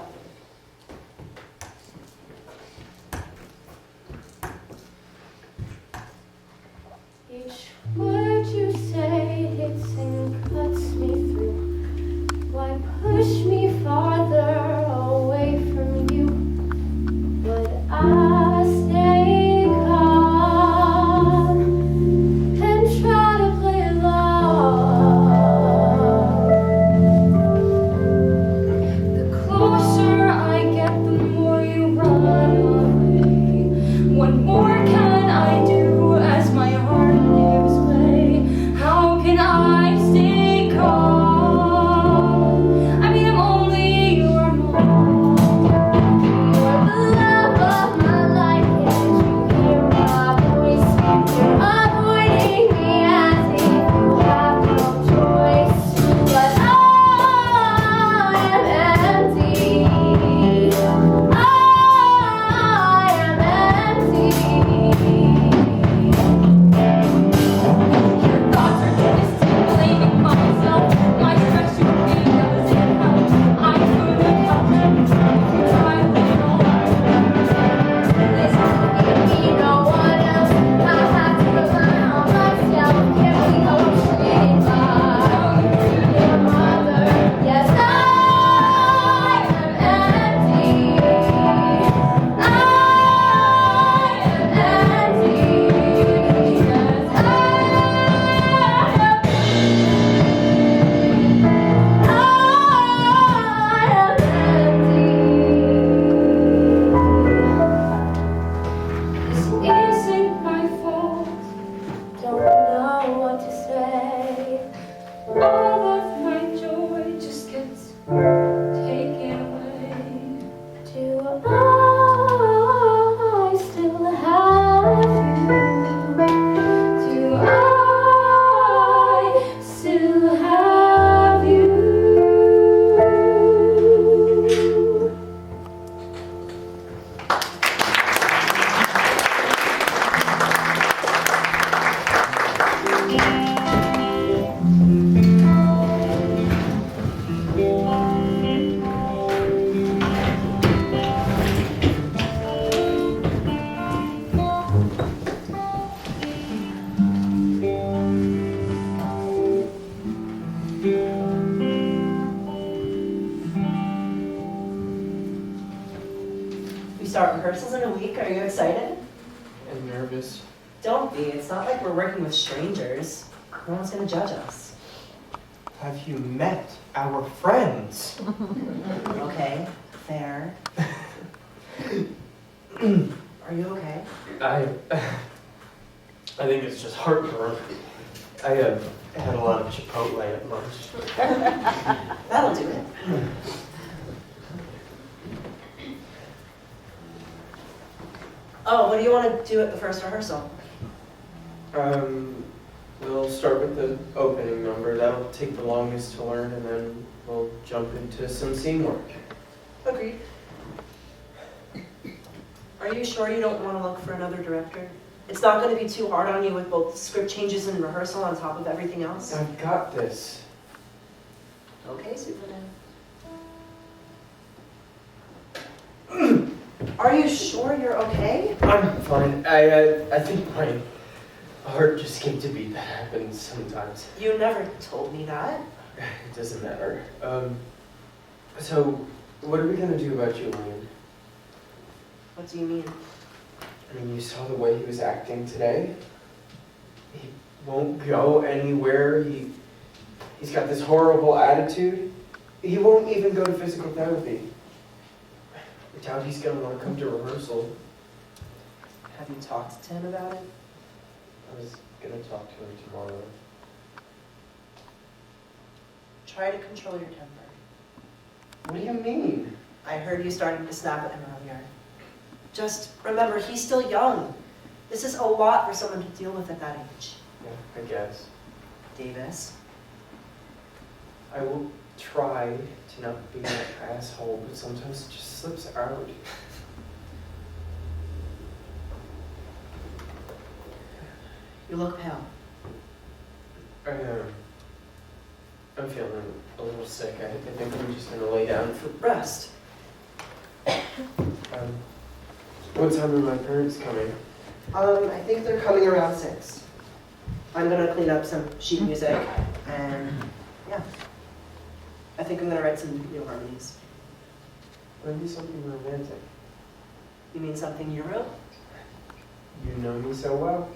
Each word you say hits and cuts me through. Why push me farther away from you? But I stay calm and try to play along. The closer Rehearsals in a week. Are you excited? I'm nervous. Don't be. It's not like we're working with strangers. No one's gonna judge us. Have you met our friends? Okay, fair. Are you okay? I think it's just heartburn. I had a lot of Chipotle at lunch. That'll do it. Oh, what do you want to do at the first rehearsal? We'll start with the opening number. That'll take the longest to learn, and then we'll jump into some scene work. Agreed. Are you sure you don't want to look for another director? It's not going to be too hard on you with both script changes and rehearsal on top of everything else? I've got this. Okay, Superman. Are you sure you're okay? I'm fine. I think my heart just skipped a beat. That happens sometimes. You never told me that. It doesn't matter. So, what are we gonna do about Julian? What do you mean? I mean, you saw the way he was acting today. He won't go anywhere. He's got this horrible attitude. He won't even go to physical therapy. I doubt he's gonna want to come to rehearsal. Have you talked to him about it? I was gonna talk to him tomorrow. Try to control your temper. What do you mean? I heard you starting to snap at him earlier. Just remember, he's still young. This is a lot for someone to deal with at that age. Yeah, I guess. Davis. I will try to not be an asshole, but sometimes it just slips out. You look pale. I'm feeling a little sick. I think I'm just gonna lay down for Rest. what time are my parents coming? I think they're coming around 6. I'm gonna clean up some sheet music, and yeah. I think I'm gonna write some new harmonies. Maybe something romantic. You mean something you wrote? You know me so well.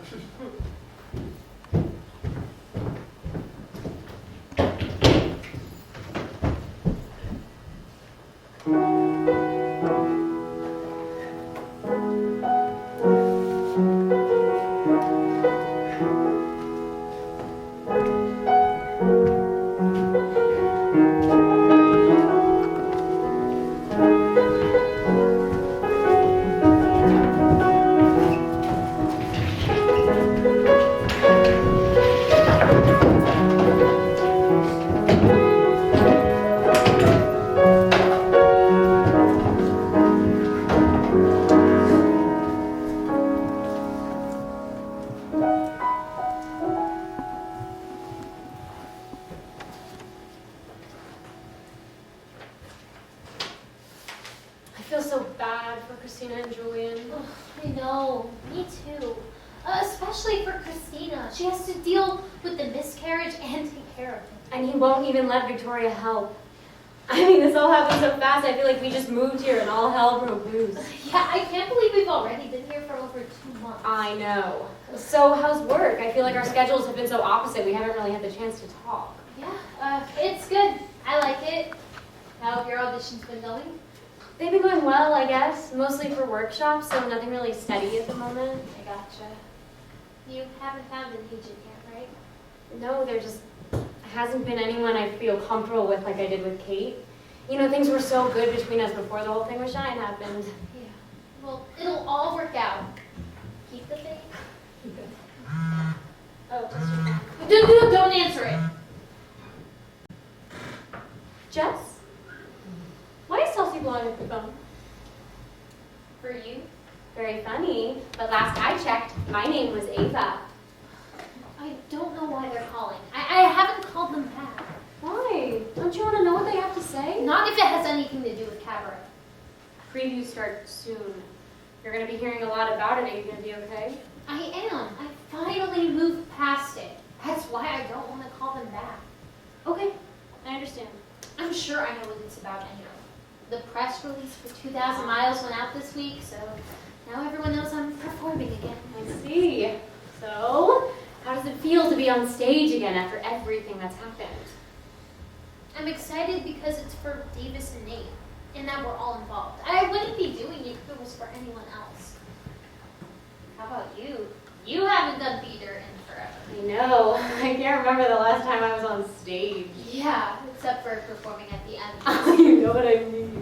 I feel so bad for Christina and Julian. Ugh, I know, me too. Especially for Christina. She has to deal with the miscarriage and take care of it. And he won't even let Victoria help. I mean, this all happened so fast, I feel like we just moved here and all hell broke loose. Yeah, I can't believe we've already been here for over 2 months. I know. So how's work? I feel like our schedules have been so opposite, we haven't really had the chance to talk. Yeah, it's good. I like it. How have your auditions been going? They've been going well, I guess, mostly for workshops, so nothing really steady at the moment. I gotcha. You haven't found an agent yet, right? No, there just hasn't been anyone I feel comfortable with like I did with Kate. You know, things were so good between us before the whole thing with Shine happened. Yeah. Well, it'll all work out. Keep the faith. Oh, just your phone. Don't answer it. Jess? Why is Chelsea blowing up the phone? For you? Very funny, but last I checked, my name was Ava. I don't know why they're calling. I haven't called them back. Why? Don't you want to know what they have to say? Not if it has anything to do with cabaret. Preview starts soon. You're going to be hearing a lot about it. Are you going to be okay? I am. I finally moved past it. That's why I don't want to call them back. Okay, I understand. I'm sure I know what it's about anyway. The press release for 2,000 Miles went out this week, so now everyone knows I'm performing again. I see. So, how does it feel to be on stage again after everything that's happened? I'm excited because it's for Davis and Nate, and that we're all involved. I wouldn't be doing it if it was for anyone else. How about you? You haven't done theater in forever. I know. I can't remember the last time I was on stage. Yeah, except for performing at the end. You know what I mean.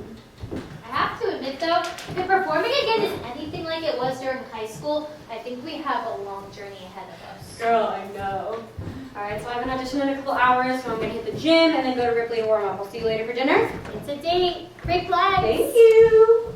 I have to admit though, if performing again is anything like it was during high school, I think we have a long journey ahead of us. Girl, I know. Alright, so I have an audition in a couple hours, so I'm gonna hit the gym and then go to Ripley to warm up. I'll see you later for dinner. It's a date. Break flags. Thank you.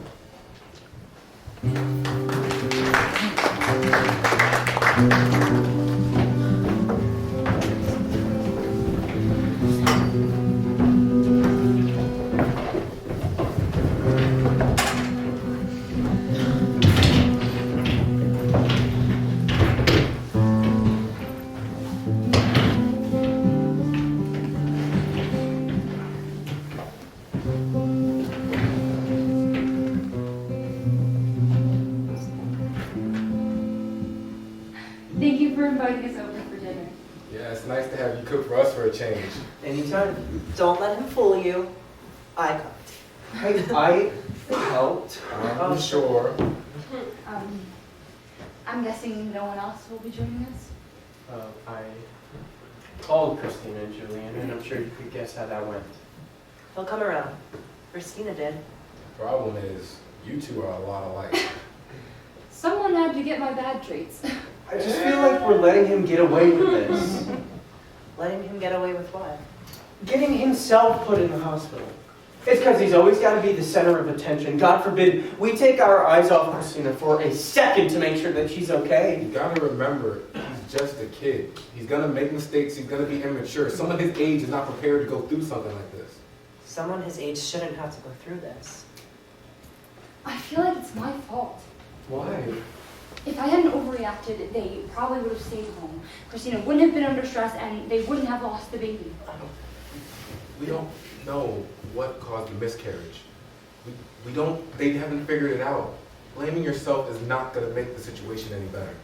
Thank you for inviting us over for dinner. Yeah, it's nice to have you cook for us for a change. Anytime. Don't let him fool you. I cooked. I helped. I'm sure. I'm guessing no one else will be joining us? I called Christina and Julian, and I'm sure you could guess how that went. He'll come around. Christina did. Problem is, you two are a lot alike. Someone had to get my bad traits. I just feel like we're letting him get away with this. Letting him get away with what? Getting himself put in the hospital. It's because he's always got to be the center of attention. God forbid we take our eyes off Christina for a second to make sure that she's okay. You gotta remember, he's just a kid. He's gonna make mistakes, he's gonna be immature. Someone his age is not prepared to go through something like this. Someone his age shouldn't have to go through this. I feel like it's my fault. Why? If I hadn't overreacted, they probably would have stayed home. Christina wouldn't have been under stress and they wouldn't have lost the baby. We don't know what caused the miscarriage. They haven't figured it out. Blaming yourself is not gonna make the situation any better.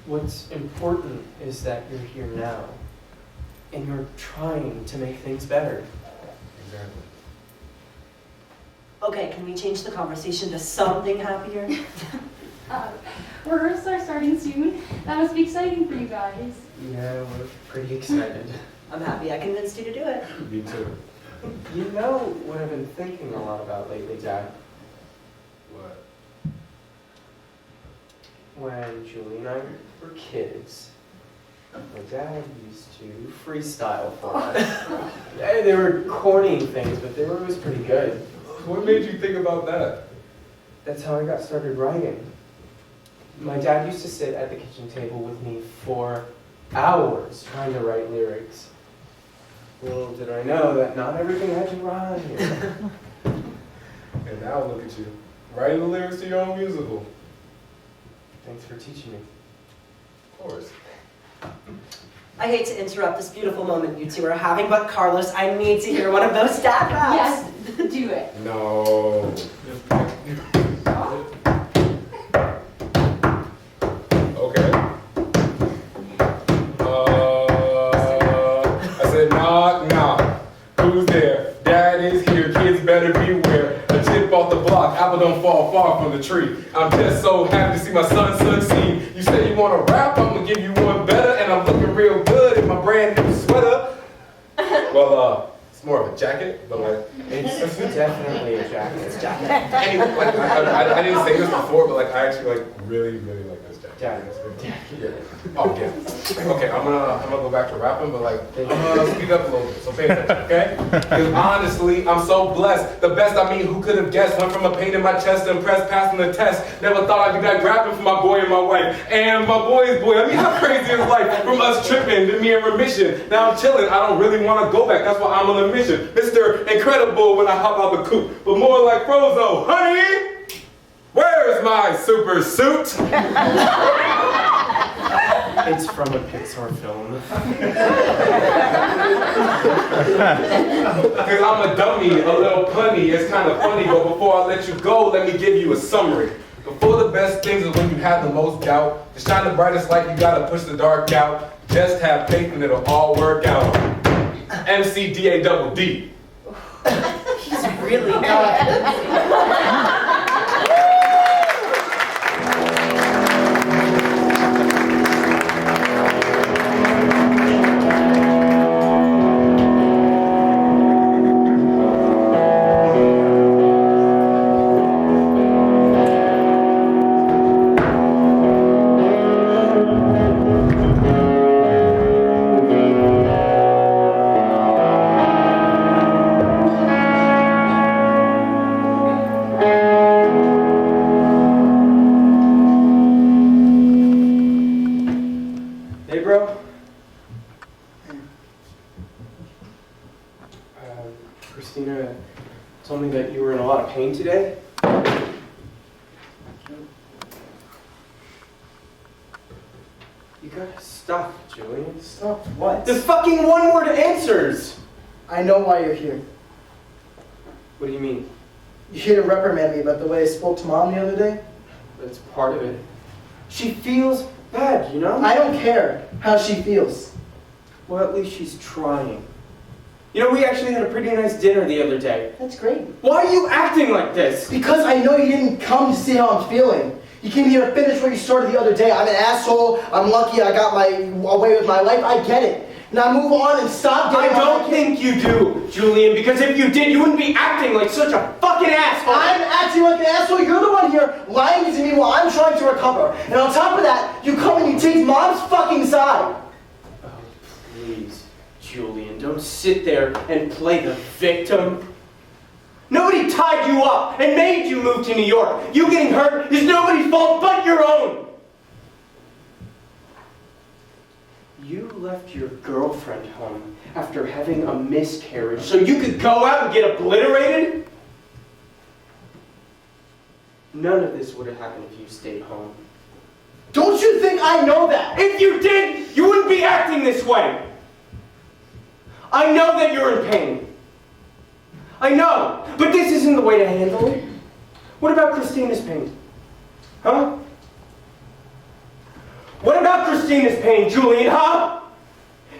What's important is that you're here now, and you're trying to make things better. Exactly. Okay, can we change the conversation to something happier? Rehearsals are starting soon. That must be exciting for you guys. Yeah, we're pretty excited. I'm happy I convinced you to do it. Me too. You know what I've been thinking a lot about lately, Dad? What? When Julie and I were kids, my dad used to freestyle for us. They were corny things, but they were always pretty good. What made you think about that? That's how I got started writing. My dad used to sit at the kitchen table with me for hours trying to write lyrics. Little did I know that not everything had to rhyme. And now look at you, writing the lyrics to your own musical. Thanks for teaching me. Of course. I hate to interrupt this beautiful moment you two are having, but Carlos, I need to hear one of those stat raps. Yes, do it. No. Okay. I said knock, knock. Who's there? Dad is here. Kids better beware. A chip off the block. Apple don't fall far from the tree. I'm just so happy to see my son succeed. You say you want to rap? I'm gonna give you one better, and I'm looking real good in my brand new sweater. Well, it's more of a jacket, but like It's definitely a jacket. It's a jacket. anyway, like I didn't say this before, but like I actually like really like this jacket. Jacket. Yeah. Oh yeah. Okay, I'm gonna go back to rapping, but like I'm gonna speed up a little bit. So pay attention, okay? Because honestly, I'm so blessed. The best, I mean, who could have guessed? Went from a pain in my chest to impressed passing the test. Never thought I'd be back rapping for my boy and my wife. And my boy's boy. I mean, how crazy is life? From us tripping to me in remission. Now I'm chilling. I don't really want to go back. That's why I'm on a mission. Mr. Incredible when I hop out the coop. But more like Frozo. Honey, where's my super suit? It's from a Pixar film. Because I'm a dummy, a little punny, it's kind of funny, but before I let you go, let me give you a summary. Before the best things is when you have the most doubt. To shine the brightest light, you gotta push the dark out. Just have faith and it'll all work out. MCDADD. He's really good. Christina told me that you were in a lot of pain today. You gotta stop, Julian. Stop what? The fucking one-word answers! I know why you're here. What do you mean? You're here to reprimand me about the way I spoke to Mom the other day? That's part of it. She feels bad, you know? I don't care how she feels. Well, at least she's trying. You know, we actually had a pretty nice dinner the other day. That's great. Why are you acting like this? Because I know you didn't come to see how I'm feeling. You came here to finish what you started the other day. I'm an asshole. I'm lucky I got my way with my life. I get it. Now move on and stop I getting don't think you do, Julian, because if you did, you wouldn't be acting like such a fucking asshole. I'm acting like an asshole. You're the one here lying to me while I'm trying to recover. And on top of that, you come and you take Mom's fucking side. Oh, please, Julian, don't sit there and play the victim. Nobody tied you up and made you move to New York. You getting hurt is nobody's fault but your own. You left your girlfriend home after having a miscarriage so you could go out and get obliterated? None of this would have happened if you stayed home. Don't you think I know that? If you did, you wouldn't be acting this way. I know that you're in pain. I know, but this isn't the way to handle it. What about Christina's pain? Huh? What about Christina's pain, Julian, huh?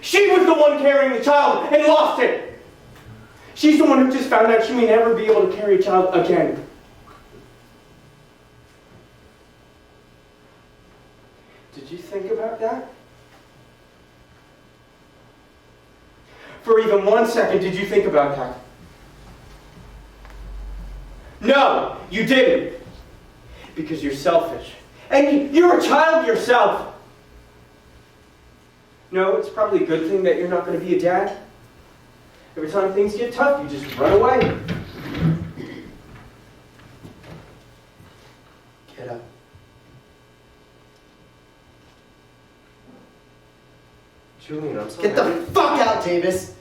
She was the one carrying the child and lost it. She's the one who just found out she may never be able to carry a child again. Did you think about that? For even 1 second, did you think about that? No, you didn't. Because you're selfish. And you're a child yourself. No, it's probably a good thing that you're not going to be a dad. Every time things get tough, you just run away. Get up. Julian, I'm sorry. Get the fuck out, Davis.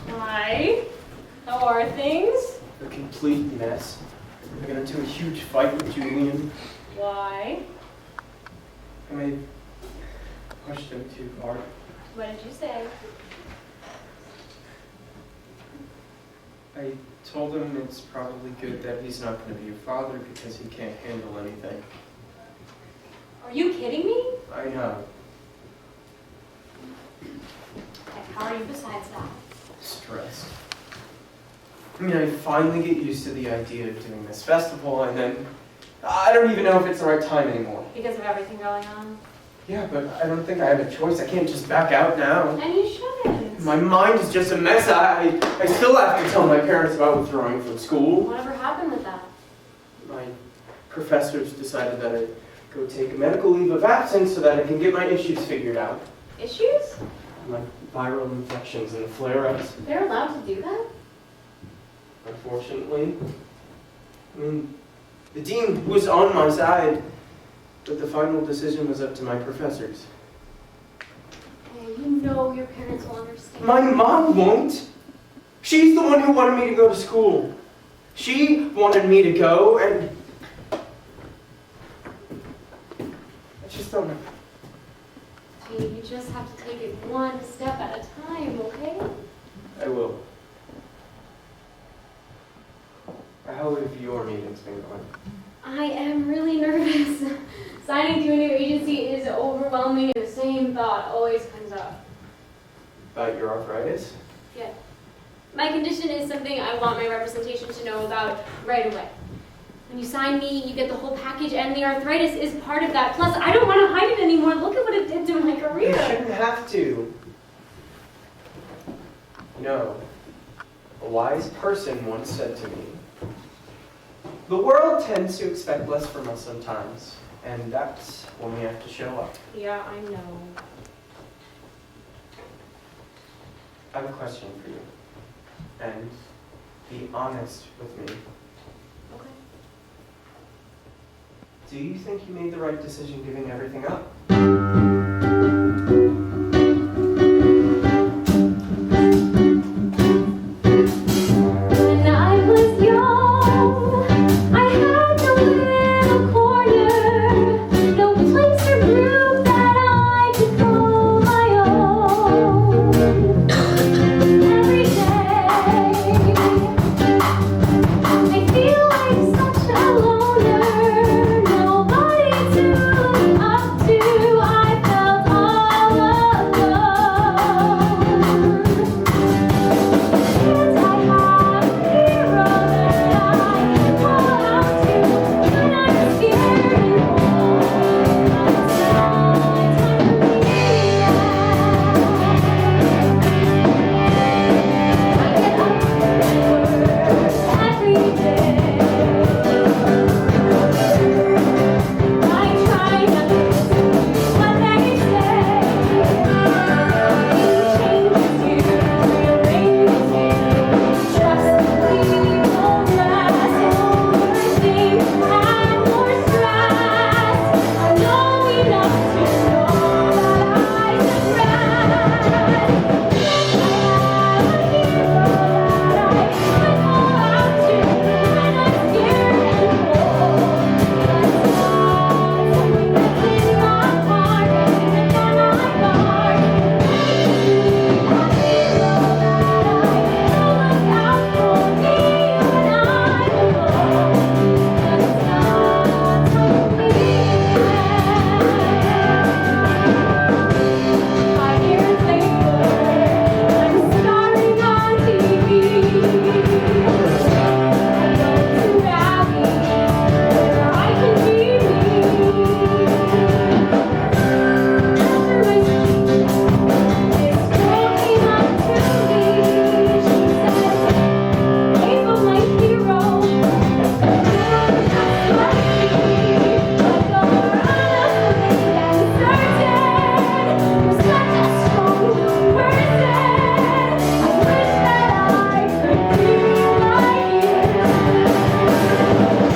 Hi. How are things? A complete mess. I got into a huge fight with Julian. Why? I pushed him too hard. What did you say? I told him it's probably good that he's not going to be a father because he can't handle anything. Are you kidding me? I know. Okay, how are you besides that? Stressed. I mean, I finally get used to the idea of doing this festival, and then I don't even know if it's the right time anymore. Because of everything going on. Yeah, but I don't think I have a choice. I can't just back out now. And you shouldn't. My mind is just a mess. I still have to tell my parents about withdrawing from school. Whatever happened with that? My professors decided that I go take a medical leave of absence so that I can get my issues figured out. Issues? My viral infections and flare-ups. They're allowed to do that? Unfortunately. I mean, the dean was on my side, but the final decision was up to my professors. Oh, you know your parents will understand. My mom won't. She's the one who wanted me to go to school. She wanted me to go, and I just don't know. Hey, you just have to take it one step at a time, okay? I will. How have your meetings been going? I am really nervous. Signing to a new agency is overwhelming, and the same thought always comes up. About your arthritis? Yeah. My condition is something I want my representation to know about right away. When you sign me, you get the whole package, and the arthritis is part of that. Plus, I don't want to hide it anymore. Look at what it did to my career. You shouldn't have to. No. A wise person once said to me, the world tends to expect less from us sometimes, and that's when we have to show up. Yeah, I know. I have a question for you, and be honest with me. Okay. Do you think you made the right decision giving everything up? When I was young, I had no little corner, no place or group that I could call my own. Every day, I feel like such a loner, nobody to look up to. I felt all alone. And I have a hero that I can call out to when I'm scared and cold. It's not time for me yet. I get up to work every day. I try not to listen to what they say. Changes you, rearranges you. Trust me, won't last. Overthink, add more stress. I know enough to know that I suppress. I have a hero that I call out to when I'm scared and cold. That's something that's in my heart, that's on my guard. A hero that I know look out for me when I'm alone. That's not something yet. 5 years later, I'm starring on TV. I go to rally where I can be me. After my speech, this girl came up to me. She said, "Name of my hero, just like me." But Orellana and certain was such a strong person. I wish that I could be like you.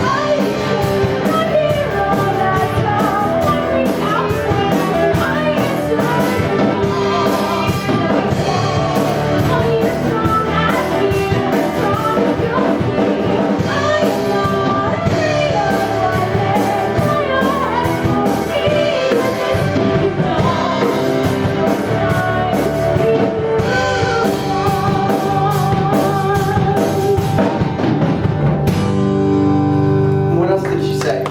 I am a hero that's found every outfit. I am certain only as strong as me, as strong as you'll see. I am not afraid of what lies ahead for me. With this hero, those times we What else did she say?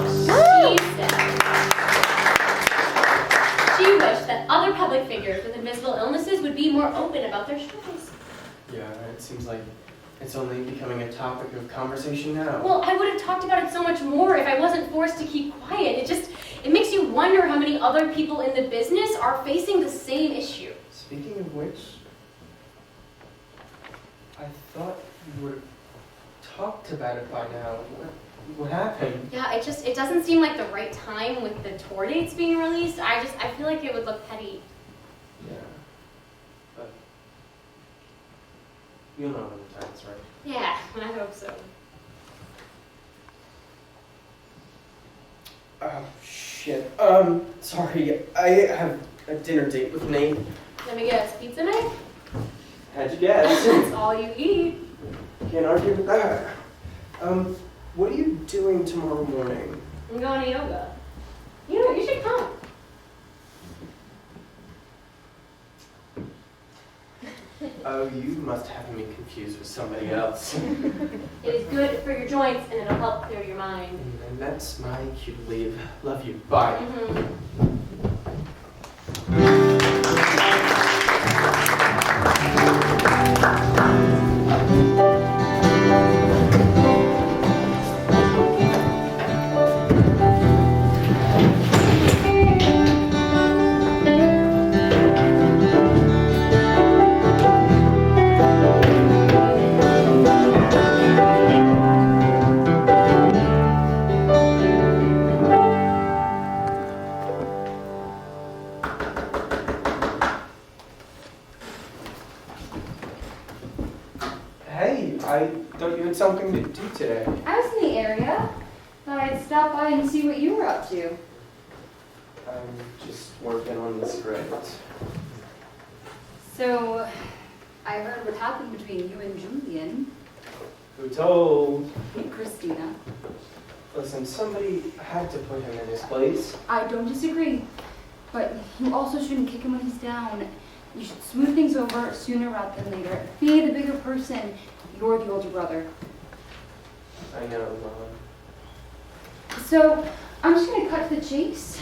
She wished that other public figures with invisible illnesses would be more open about their struggles. Yeah, it seems like It's only becoming a topic of conversation now. Well, I would have talked about it so much more if I wasn't forced to keep quiet. It makes you wonder how many other people in the business are facing the same issue. Speaking of which, I thought you would have talked about it by now. What happened? Yeah, it doesn't seem like the right time with the tour dates being released. I feel like it would look petty. Yeah, but you'll know when the time's right. Yeah, I hope so. Oh, shit. Sorry, I have a dinner date with Nate. Let me guess, pizza night? How'd you guess? That's all you eat. Can't argue with that. What are you doing tomorrow morning? I'm going to yoga. You should come. Oh, you must have me confused with somebody else. It is good for your joints and it'll help clear your mind. And that's my cue to leave. Love you. Bye. Something to do today. I was in the area. Thought I'd stop by and see what you were up to. I'm just working on the script. So, I heard what happened between you and Julian. Who told? Christina. Listen, somebody had to put him in his place. I don't disagree. But you also shouldn't kick him when he's down. You should smooth things over sooner rather than later. Be the bigger person. You're the older brother. I know, Mom. So, I'm just going to cut to the chase.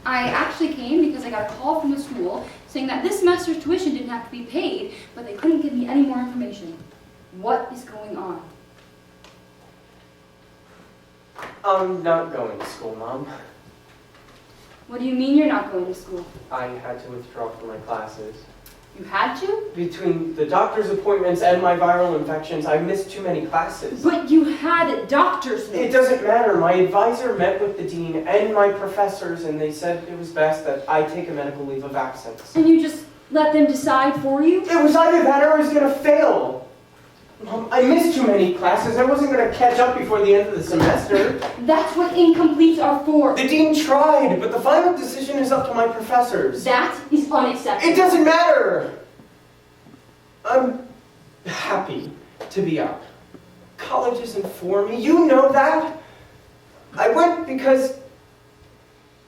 I actually came because I got a call from the school saying that this semester's tuition didn't have to be paid, but they couldn't give me any more information. What is going on? I'm not going to school, Mom. What do you mean you're not going to school? I had to withdraw from my classes. You had to? Between the doctor's appointments and my viral infections, I missed too many classes. But you had doctor's notes. It doesn't matter. My advisor met with the dean and my professors, and they said it was best that I take a medical leave of absence. And you just let them decide for you? It was either that or I was going to fail. Mom, I missed too many classes. I wasn't going to catch up before the end of the semester. That's what incompletes are for. The dean tried, but the final decision is up to my professors. That is unacceptable. It doesn't matter. I'm happy to be out. College isn't for me. You know that. I went because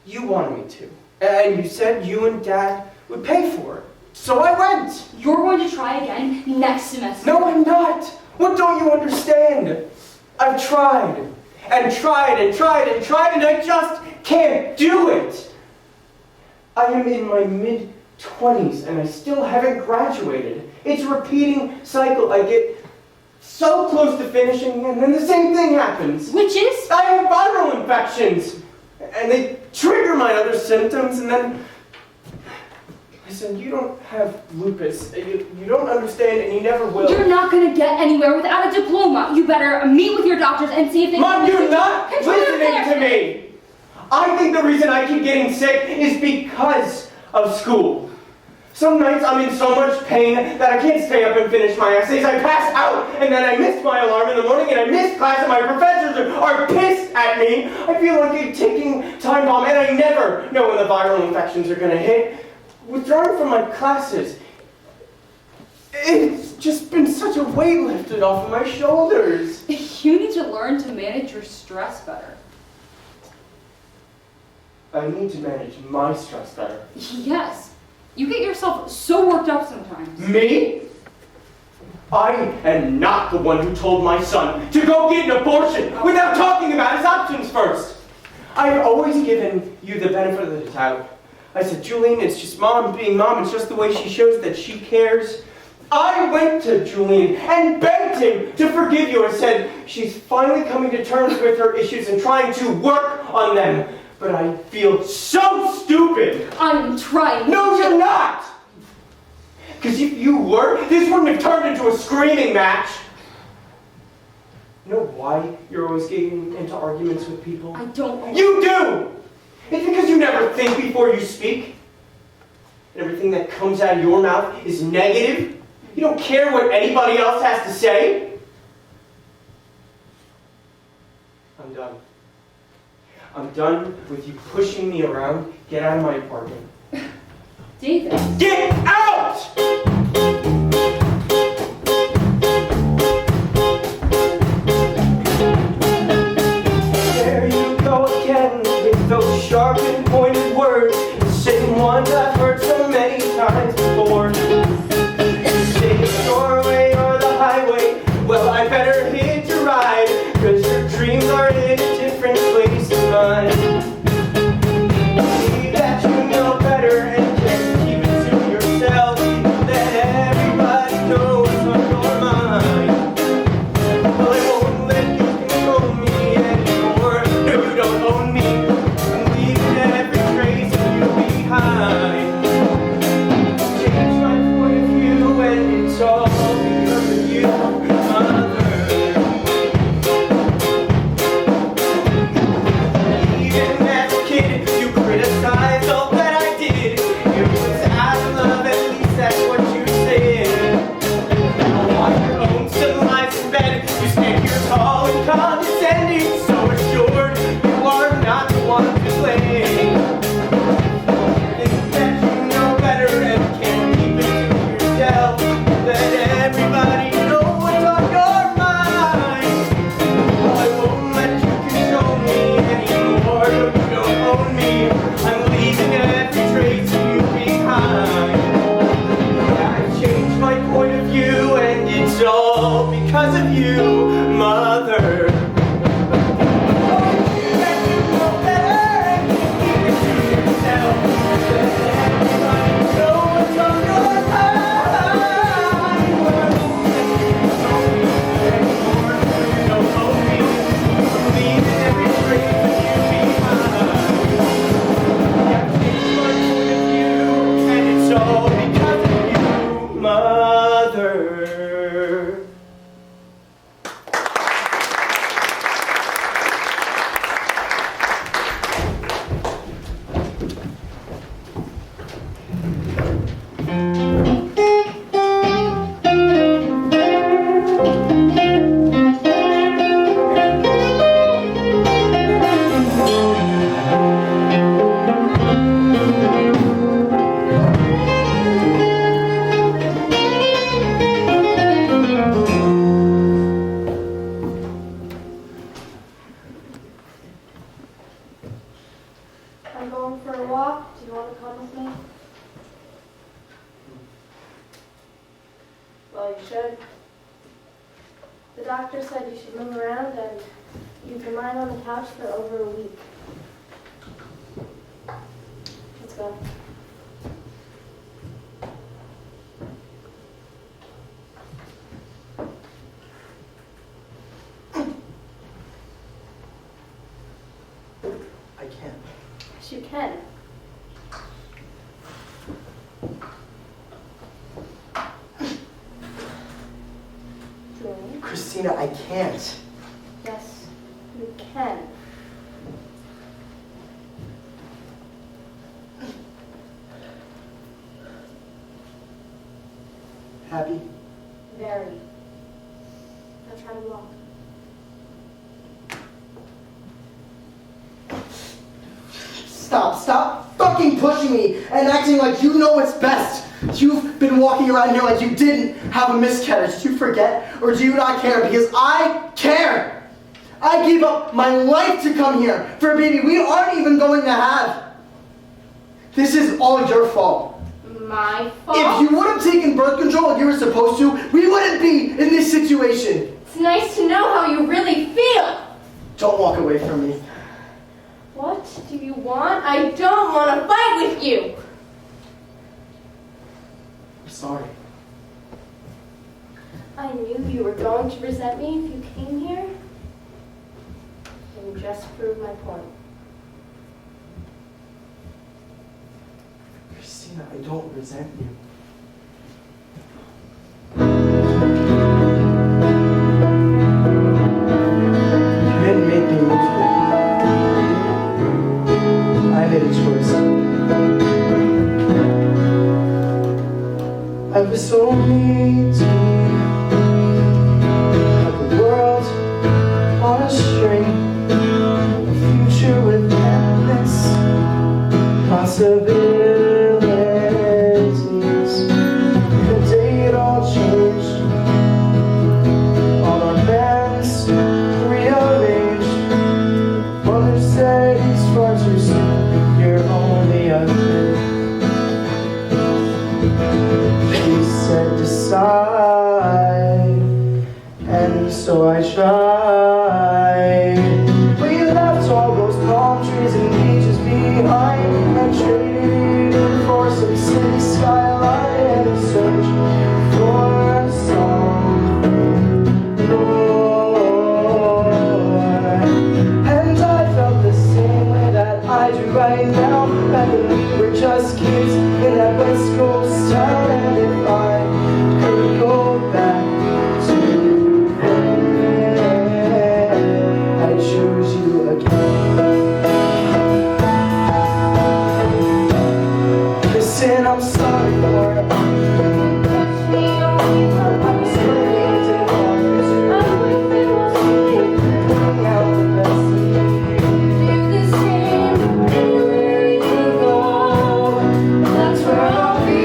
you wanted me to. And you said you and Dad would pay for it. So I went. You're going to try again next semester. No, I'm not. What don't you understand? I've tried and tried and tried and tried, and I just can't do it. I am in my mid-20s, and I still haven't graduated. It's a repeating cycle. I get so close to finishing, and then the same thing happens. Which is? I have viral infections, and they trigger my other symptoms, and then... Listen, you don't have lupus. You don't understand, and you never will. You're not going to get anywhere without a diploma. You better meet with your doctors and see if they Mom, can... you're not listening to me! I think the reason I keep getting sick is because of school. Some nights I'm in so much pain that I can't stay up and finish my essays. I pass out, and then I miss my alarm in the morning, and I miss class, and my professors are pissed at me. I feel like a ticking time bomb, and I never know when the viral infections are going to hit. Withdrawing from my classes, it's just been such a weight lifted off of my shoulders. You need to learn to manage your stress better. I need to manage my stress better. Yes. You get yourself so worked up sometimes. Me? I am not the one who told my son to go get an abortion without talking about his options first. I've always given you the benefit of the doubt. I said, Julian, it's just Mom being Mom. It's just the way she shows that she cares. I went to Julian and begged him to forgive you and said she's finally coming to terms with her issues and trying to work on them. But I feel so stupid. I'm trying. No, you're not! Because if you were, this wouldn't have turned into a screaming match. You know why you're always getting into arguments with people? I don't. You do! It's because you never think before you speak. And everything that comes out of your mouth is negative. You don't care what anybody else has to say. I'm done. I'm done with you pushing me around. Get out of my apartment. David. Get out! There you go again with those sharp and pointed words. The same ones I've heard so many times before. Say it's your way or the highway. Well, I better hit your ride, 'cause your dreams are in a different place than mine. See that you know better and can't keep it to yourself. Let everybody know what's on your mind. Well, I won't let you control me anymore. No, you don't own me. I'm leaving every trace of you behind. Change my point of view and it's all because of you, mother. Even as a kid, you criticized all that I did. It was out of love, at least that's what you said. Now on your own, still lies in bed, you stand here tall and condescending, so assured you are not the one to blame. Think that you know better and can't keep it to yourself. Let everybody know what's on your mind. I won't let you control me anymore. No, you don't own me. I'm leaving every trace of you behind. I've changed my point of view, and it's all because of you, mother. That you know better and keep it to yourself. Let everybody know what's on your mind. Well, I won't let you control me anymore. You don't own me. I'm leaving every trace of you behind. I've changed my point of view, and it's all because of you, mother. I'm going for a walk. Do you want to come with me? Well, you should. The doctor said you should move around and you've been lying on the couch for over a week. Let's go. I can't. Yes, you can. Julian? Christina, I can't. Yes, you can. Happy? Very. Now try to walk. Stop fucking pushing me and acting like you know what's best. You've been walking around here like you didn't have a miscarriage. Did you forget or do you not care? Because I care. I gave up my life to come here for a baby we aren't even going to have. This is all your fault. My fault? If you would have taken birth control like you were supposed to, we wouldn't be in this situation. It's nice to know how you really feel. Don't walk away from me. What do you want? I don't want to fight with you. I'm sorry. I knew you were going to resent me if you came here. And just proved my point. Christina, I don't resent you. You didn't make me move here. I made a choice. I was only to have the world on a string, a future with endless possibilities. The day it all changed, all our plans rearranged. Mother said it's far too soon, you're only a kid. She said decide, and so I tried. We left all those palm trees and beaches behind and traded for some city skyline and searched for something more. And I felt the same way that I do right now, back when we were just kids in that West Coast town. And if I could go back to then, I'd choose you again. Listen, I'm sorry for it. I'm sorry I did harm you. Bring out the best in me. That's where I'll be.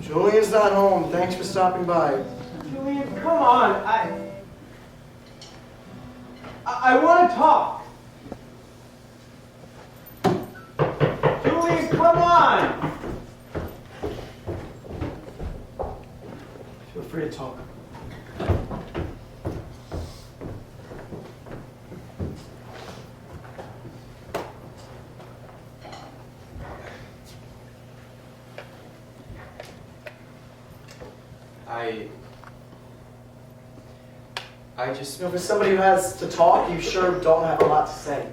Julian's not home. Thanks for stopping by. Julian, come on. I want to talk. Julian, come on. Feel free to talk. I just... You know, for somebody who has to talk, you sure don't have a lot to say.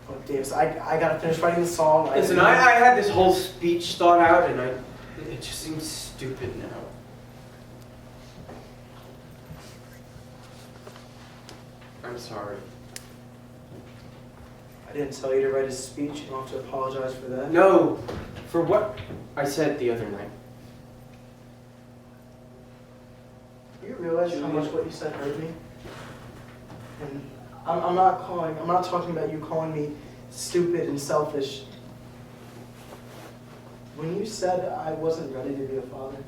Look, Davis, I gotta finish writing the song. Listen, I had this whole speech thought out, and it just seems stupid now. I'm sorry. I didn't tell you to write a speech. You don't have to apologize for that. No, for what I said the other night. You realize how much what you said hurt me? And I'm not talking about you calling me stupid and selfish. When you said I wasn't ready to be a father,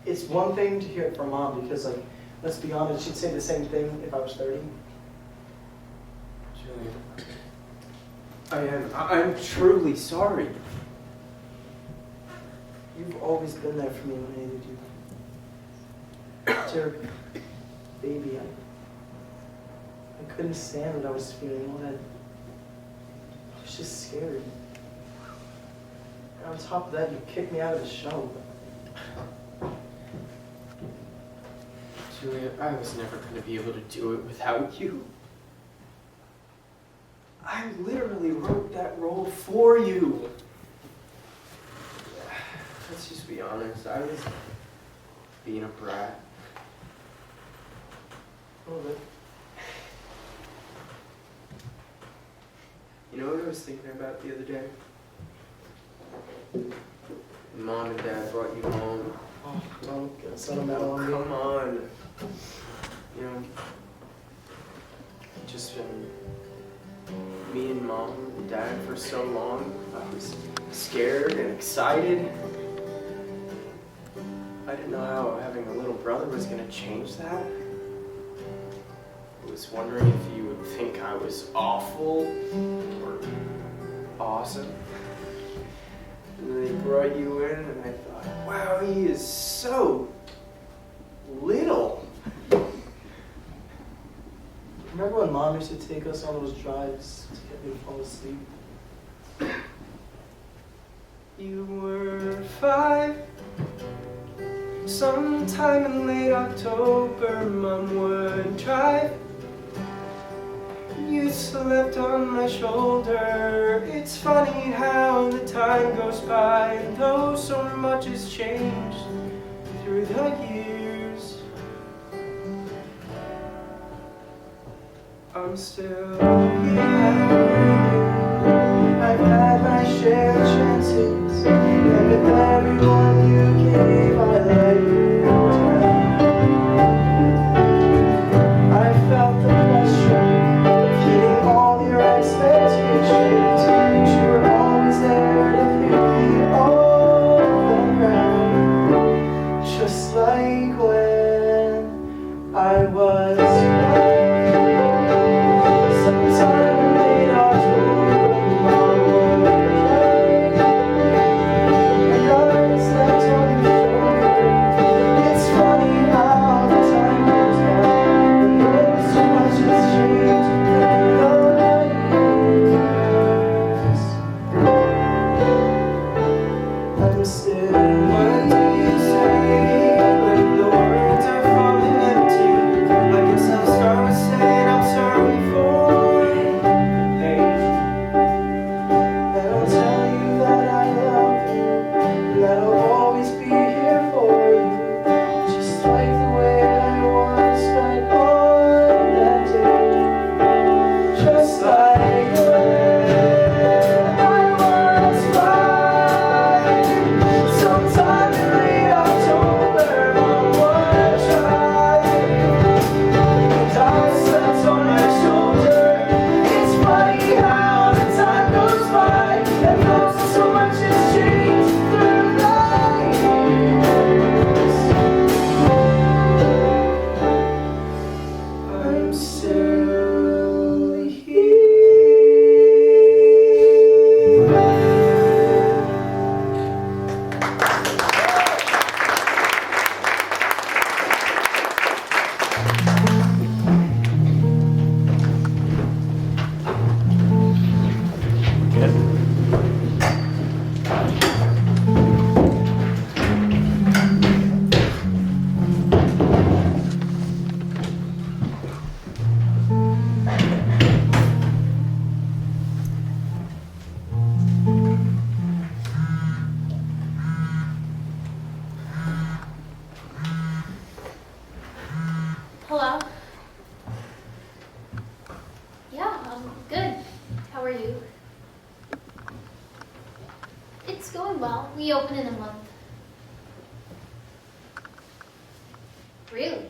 it's one thing to hear it from Mom because, like, let's be honest, she'd say the same thing if I was 30. Julian, I'm truly sorry. You've always been there for me when I needed you. Dear baby, I couldn't stand what I was feeling. I was just scared. And on top of that, you kicked me out of the show. Julian, I was never going to be able to do it without you. I literally wrote that role for you. Let's just be honest, I was being a brat. A little bit. You know what I was thinking about the other day? Mom and Dad brought you home. Oh, don't get sentimental on me. Come on. You know, just been me and Mom and Dad for so long. I was scared and excited. I didn't know how having a little brother was going to change that. I was wondering if you would think I was awful or awesome. And they brought you in and I thought, wow, he is so little. Remember when Mom used to take us on those drives to get me to fall asleep? You were 5. Sometime in late October, Mom would drive. You slept on my shoulder. It's funny how the time goes by, and though so much has changed through the years, I'm still here. I've had my share of chances, and with everyone you gave, I let you down. I felt the pressure of hitting all your expectations, but you were always there to pick me off the ground, just like when I was young. Sometime in late October, Mom would drive, and I slept on your shoulder. It's funny how the time goes by, and though so much has changed through the years, I'm still what do you say when the words are falling empty? I guess I'll start with saying I'm sorry for the pain. And I'll tell you that I love you, and that I'll always be here for you, just like the way I was back on that day, just like when I was 5. Sometime in late October, Mom would drive, and I slept on my shoulder. It's funny how the time goes by, and though so much has changed through the years, I'm still here. Hello? Yeah, I'm good. How are you? It's going well. We open in a month. Really?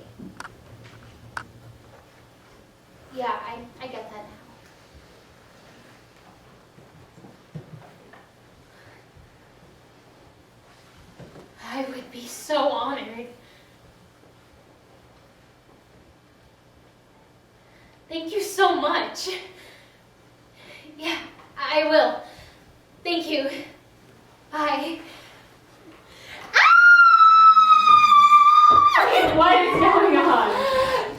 Yeah, I get that now. I would be so honored. Thank you so much. Yeah, I will. Thank you. Bye. What is going on?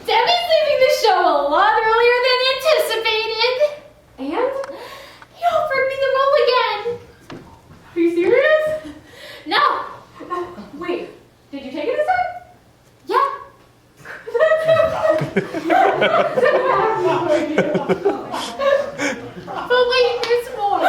Debbie's leaving the show a lot earlier than anticipated. And? He offered me the role again. Are you serious? No. Wait, did you take it this time? Yeah. But wait, there's more.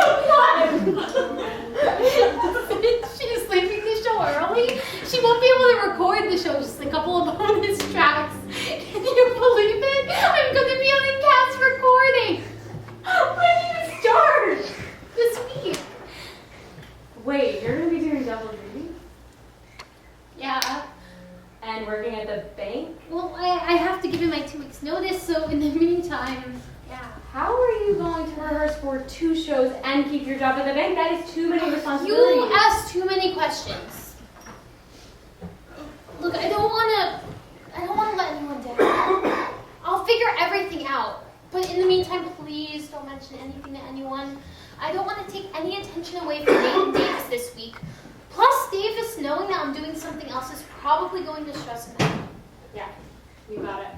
She's leaving the show early. She won't be able to record the show, just a couple of bonus tracks. Can you believe it? I'm going to be on a cast recording. When do you start? This week. Wait, you're gonna be doing double duty? Yeah. And working at the bank? Well, I have to give him my 2 weeks notice, so in the meantime, yeah. How are you going to rehearse for 2 shows and keep your job at the bank? That is too many responsibilities. You ask too many questions. Look, I don't want to let anyone down. I'll figure everything out. But in the meantime, please don't mention anything to anyone. I don't want to take any attention away from Nate and Davis this week. Plus, Davis knowing that I'm doing something else is probably going to stress him out. Yeah, you got it.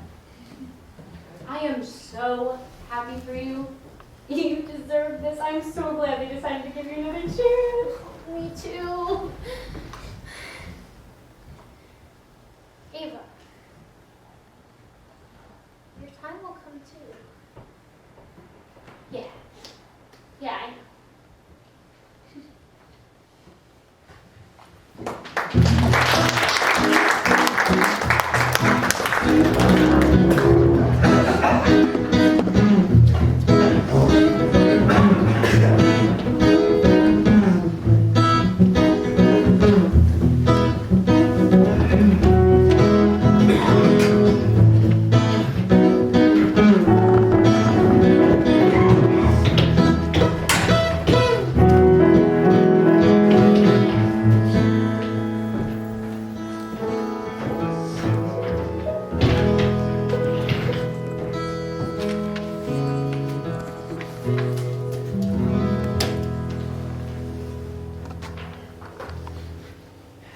I am so happy for you. You deserve this. I'm so glad they decided to give you another chance. Me too. Ava, your time will come too. Yeah. Yeah, I know.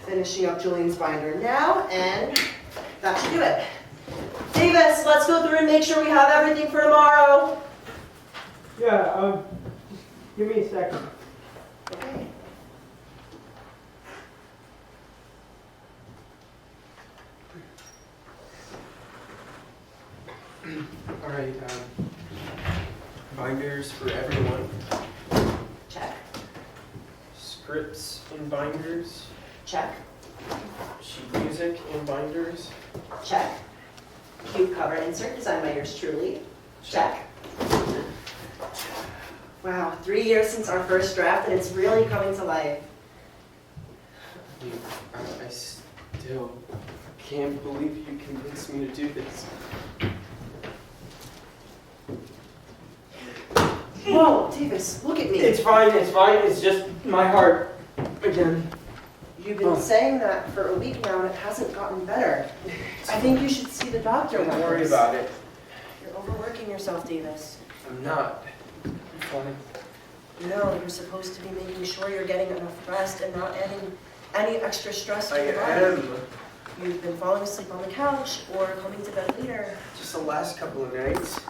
Finishing up Julian's binder now, and that should do it. Davis, let's go through and make sure we have everything for tomorrow. Yeah, give me a second. Okay. All right, binders for everyone. Check. Scripts in binders. Check. Sheet music in binders. Check. Cube cover insert designed by yours truly. Check. Wow, 3 years since our first draft, and it's really coming to life. I still can't believe you convinced me to do this. Whoa, Davis, look at me. It's fine, it's just my heart again. You've been saying that for a week now, and it hasn't gotten better. I think you should see the doctor. Don't worry about it. You're overworking yourself, Davis. I'm not. I'm fine. No, you're supposed to be making sure you're getting enough rest and not adding any extra stress to I your body. am. You've been falling asleep on the couch or coming to bed later. Just the last couple of nights.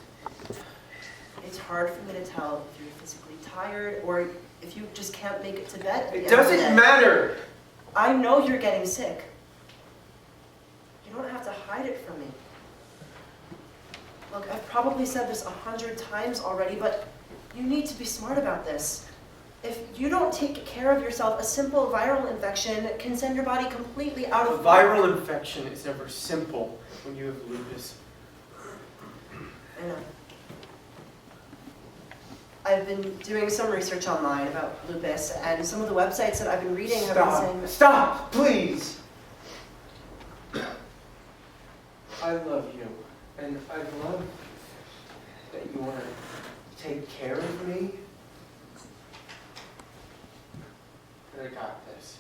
It's hard for me to tell if you're physically tired or if you just can't make it to bed. at the It end of the doesn't day. matter. I know you're getting sick. You don't have to hide it from me. Look, I've probably said this 100 times already, but you need to be smart about this. If you don't take care of yourself, a simple viral infection can send your body completely out A of viral infection is never simple when you have lupus. I know. I've been doing some research online about lupus, and some of the websites that I've been reading have been saying... Stop, please! I love you, and I love that you want to take care of me. And I got this.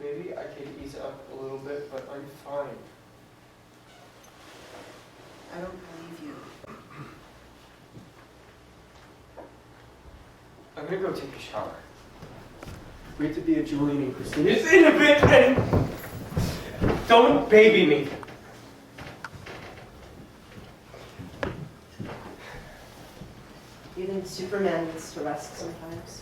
maybe I could ease up a little bit, but I'm fine. I don't believe you. I'm gonna go take a shower. We have to be at Julian and Christina's in a bit, and don't baby me. Even Superman needs to rest sometimes.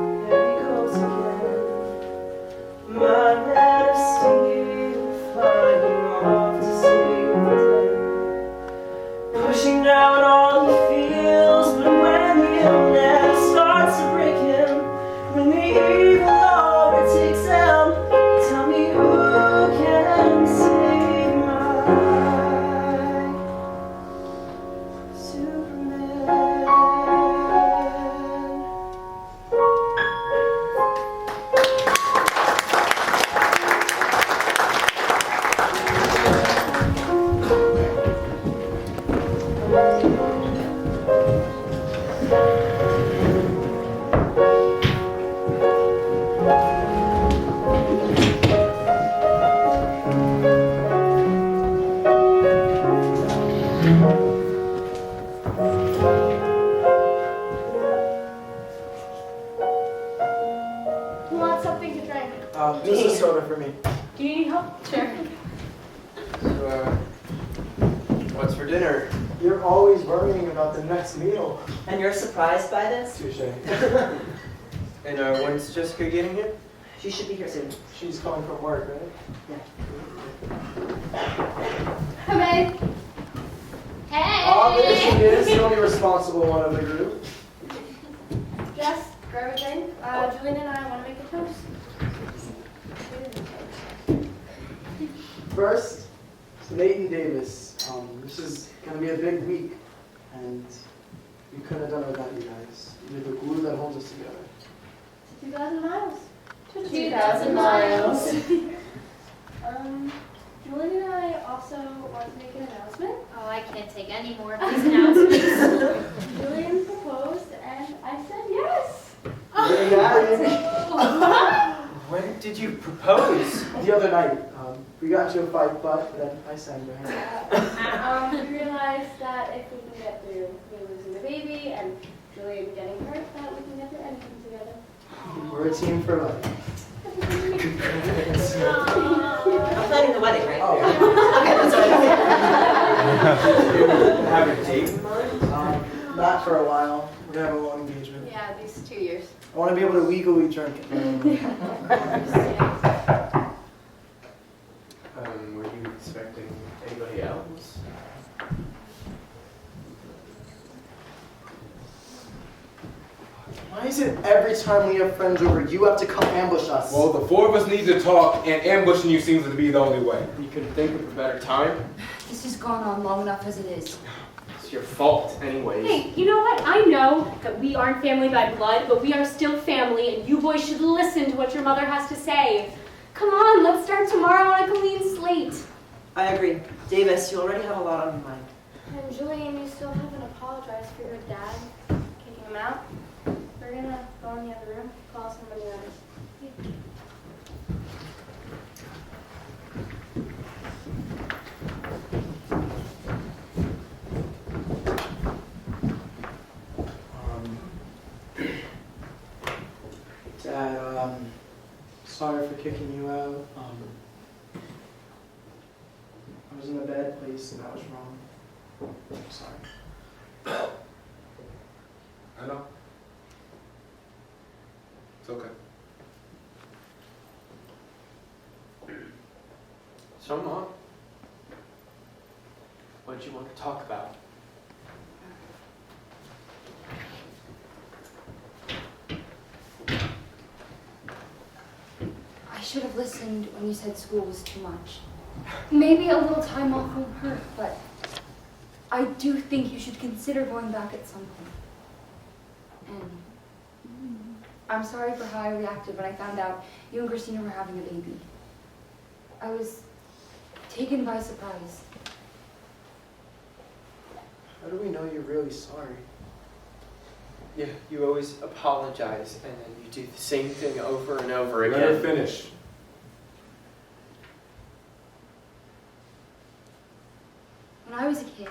There he goes again. My man of steel, flying off to save the day. Pushing down all he feels, but when the illness starts to break him, when the evil overtakes him, tell me who can save my Superman? Who wants something to drink? Just a soda for me. Do you need help? Sure. So, what's for dinner? You're always worrying about the next meal. And you're surprised by this? Touche. And when's Jessica getting here? She should be here soon. She's calling from work, right? Hi, babe. Oh, there she Hey! is, the only responsible one of the group. Jess, grab a drink. Julian and I want to make a toast. First, it's Nathan Davis. This is going to be a big week, and we couldn't have done it without you guys. You're the glue that holds us together. 2,000 miles. 2,000 miles. Julian and I also want to make an announcement. Oh, I can't take any more of these announcements. Julian proposed, and I said yes. Very happy. When did you propose? The other night, we got into a fight, but then I sang to her. We realized that if we can get through me losing the baby and Julian getting hurt, that we can get through anything together. We're a team for life. I'm planning the wedding, right? Oh. Okay, that's what Do you have a date in mind? Not for a while. We're going to have a long engagement. Yeah, at least 2 years. I want to be able to legally drink it. Were you expecting anybody else? Why is it every time we have friends over, you have to come ambush us? Well, the four of us need to talk, and ambushing you seems to be the only way. You couldn't think of a better time? This has gone on long enough as it is. It's your fault, anyways. Hey, you know what? I know that we aren't family by blood, but we are still family, and you boys should listen to what your mother has to say. Come on, let's start tomorrow on a clean slate. I agree. Davis, you already have a lot on your mind. And Julian, you still haven't apologized for your dad kicking him out. We're gonna go in the other room, call somebody else. Dad, sorry for kicking you out. I was in a bad place and I was wrong. I'm sorry. I know. It's okay. So, Mom, what did you want to talk about? I should have listened when you said school was too much. Maybe a little time off won't hurt, but I do think you should consider going back at some point. And I'm sorry for how I reacted when I found out you and Christina were having a baby. I was taken by surprise. How do we know you're really sorry? Yeah, you always apologize, and then you do the same thing over and over again. Let her finish. When I was a kid,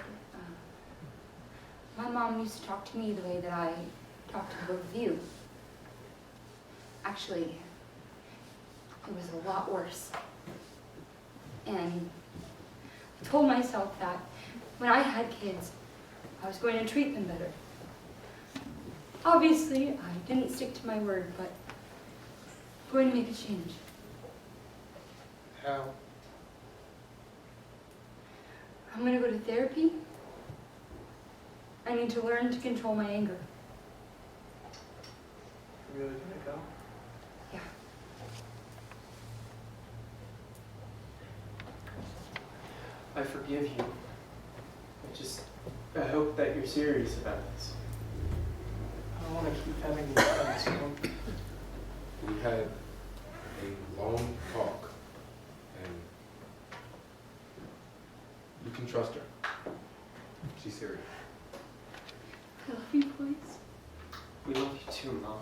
my mom used to talk to me the way that I talked to both of you. Actually, it was a lot worse. And I told myself that when I had kids, I was going to treat them better. Obviously, I didn't stick to my word, but I'm going to make a change. How? I'm going to go to therapy. I need to learn to control my anger. You really gonna go? Yeah. I forgive you. I hope that you're serious about this. I don't want to keep having these things, you know? We had a long talk, and you can trust her. She's serious. I love you, boys. We love you too, Mom.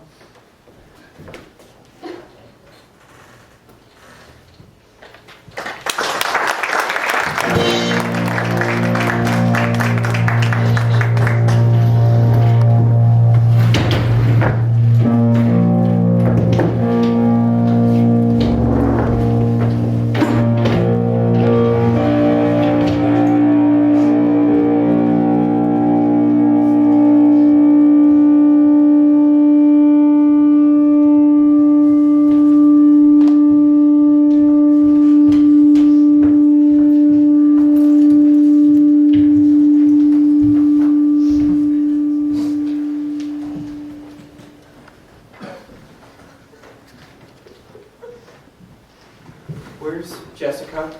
Where's Jessica?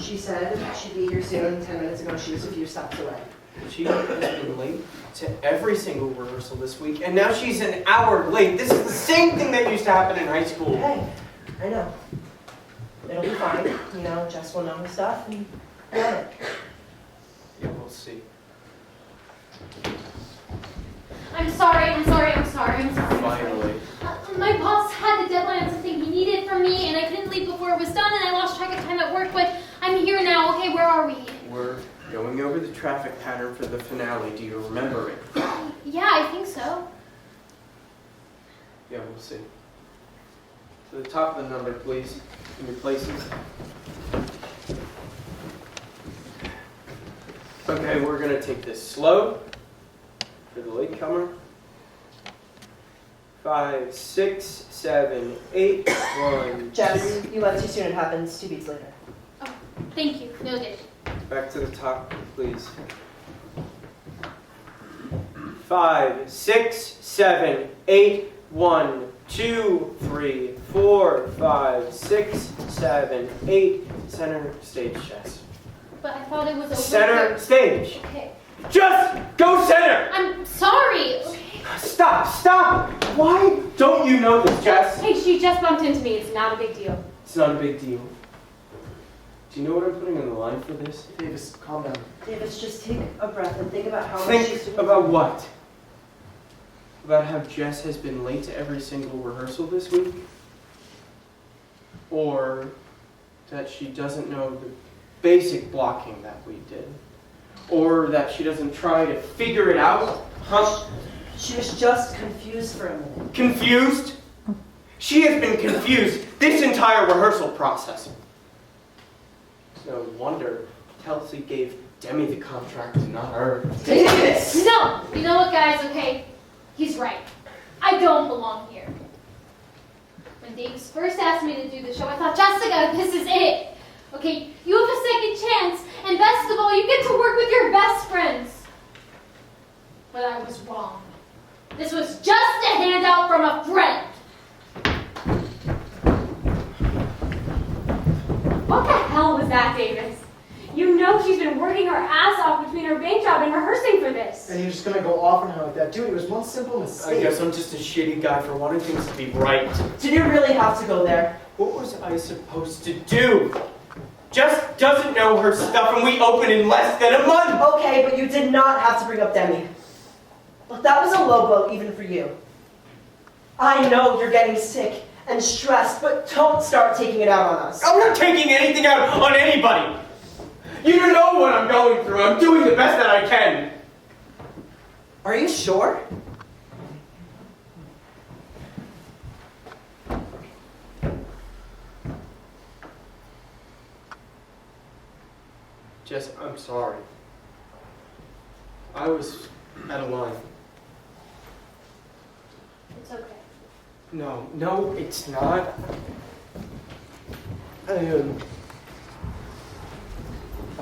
She said she'd be here soon. 10 minutes ago, she was a few stops away. She has been late to every single rehearsal this week, and now she's an hour late. This is the same thing that used to happen in high school. Hey, I know. It'll be fine. You know, Jess will know her stuff and learn it. Yeah, we'll see. I'm sorry. Finally. My boss had the deadline of something he needed from me, and I couldn't leave before it was done, and I lost track of time at work, but I'm here now. Okay, where are we? We're going over the traffic pattern for the finale. Do you remember it? Yeah, I think so. Yeah, we'll see. To the top of the number, please, in your places. Okay, we're going to take this slow for the latecomer. 5, 6, 7, 8, 1, Jess, 2. you left too soon. It happens 2 beats later. Oh, thank you. Noted. Back to the top, please. 5, 6, 7, 8, 1, 2, 3, 4, 5, 6, 7, 8. Center stage, Jess. But I thought it was over. Center stage. Okay. Just go center. I'm sorry. Okay. Stop. Why don't you know this, Jess? Hey, she just bumped into me. It's not a big deal. It's not a big deal. Do you know what I'm putting on the line for this? Davis, calm down. Davis, just take a breath and think about how much she's Think doing. about what? About how Jess has been late to every single rehearsal this week? Or that she doesn't know the basic blocking that we did? Or that she doesn't try to figure it out? Huh? She was just confused for a minute. Confused? She has been confused this entire rehearsal process. No wonder Kelsey gave Demi the contract and not her. Davis! No. You know what, guys? Okay. He's right. I don't belong here. When Davis first asked me to do the show, I thought, Jessica, this is it. Okay, you have a second chance, and best of all, you get to work with your best friends. But I was wrong. This was just a handout from a friend. What the hell was that, Davis? You know she's been working her ass off between her bank job and rehearsing for this. And you're just gonna go off on her like that. Dude, it was one simple I mistake. guess I'm just a shitty guy for wanting things to be right. Did you really have to go there? What was I supposed to do? Jess doesn't know her stuff and we open in less than a month. Okay, but you did not have to bring up Demi. Look, that was a low blow even for you. I know you're getting sick and stressed, but don't start taking it out on us. I'm not taking anything out on anybody. You don't know what I'm going through. I'm doing the best that I can. Are you sure? Jess, I'm sorry. I was out of line. It's okay. No, it's not. I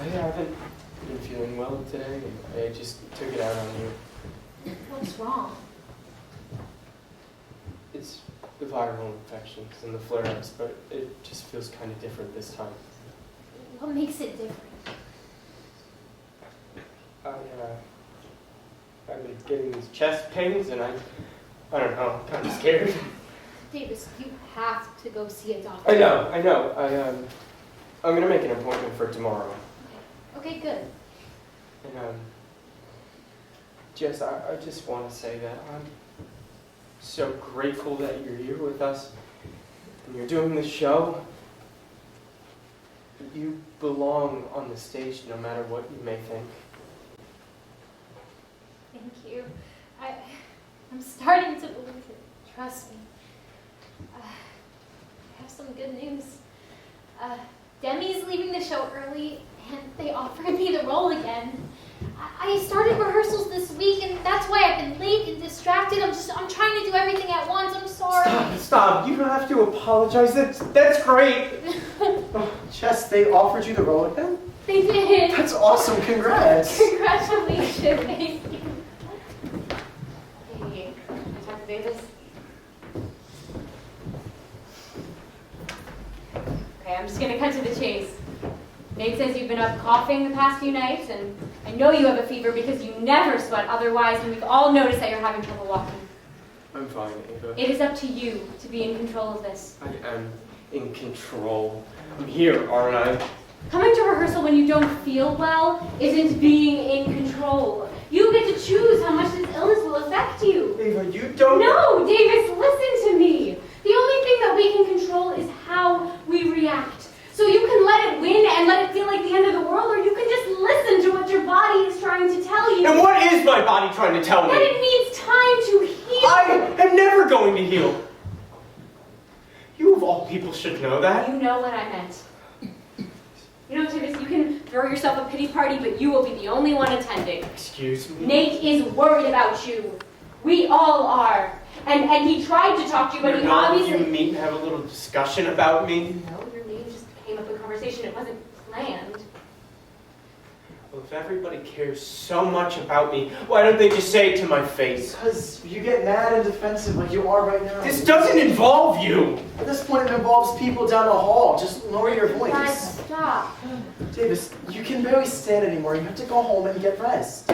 haven't been feeling well today, and I just took it out on you. What's wrong? It's the viral infections and the flare-ups, but it just feels kind of different this time. What makes it different? I've been getting these chest pains, and I don't know, I'm kind of scared. Davis, you have to go see a doctor. I know. I'm gonna make an appointment for tomorrow. Okay, good. And Jess, I just want to say that I'm so grateful that you're here with us and you're doing this show. You belong on the stage no matter what you may think. Thank you. I'm starting to believe it. Trust me. I have some good news. Demi's leaving the show early, and they offered me the role again. I started rehearsals this week, and that's why I've been late and distracted. I'm trying to do everything at once. I'm sorry. Stop. You don't have to apologize. That's great. Jess, they offered you the role again? They did. That's awesome. Congrats. Congratulations. Thank you. Hey, can I talk to Davis? Okay, I'm just gonna cut to the chase. Nate says you've been up coughing the past few nights, and I know you have a fever because you never sweat otherwise, and we've all noticed that you're having trouble walking. I'm fine, Ava. It is up to you to be in control of this. I am in control. I'm here, aren't I? Coming to rehearsal when you don't feel well isn't being in control. You get to choose how much this illness will affect you. Ava, you don't... No, Davis, listen to me. The only thing that we can control is how we react. So you can let it win and let it feel like the end of the world, or you can just listen to what your body is trying to tell you. And what is my body trying to tell me? That it needs time to heal. I am never going to heal. You of all people should know that. You know what I meant. You know, Davis, you can throw yourself a pity party, but you will be the only one attending. Excuse me? Nate is worried about you. We all are. And he tried to talk to you, but he obviously... You meet and have a little discussion about me? No, your name just came up in conversation. It wasn't planned. Well, if everybody cares so much about me, why don't they just say it to my face? Because you get mad and defensive like you are right now. This doesn't involve you! At this point, it involves people down the hall. Just lower your voice. Guys, stop. Davis, you can barely stand anymore. You have to go home and get rest.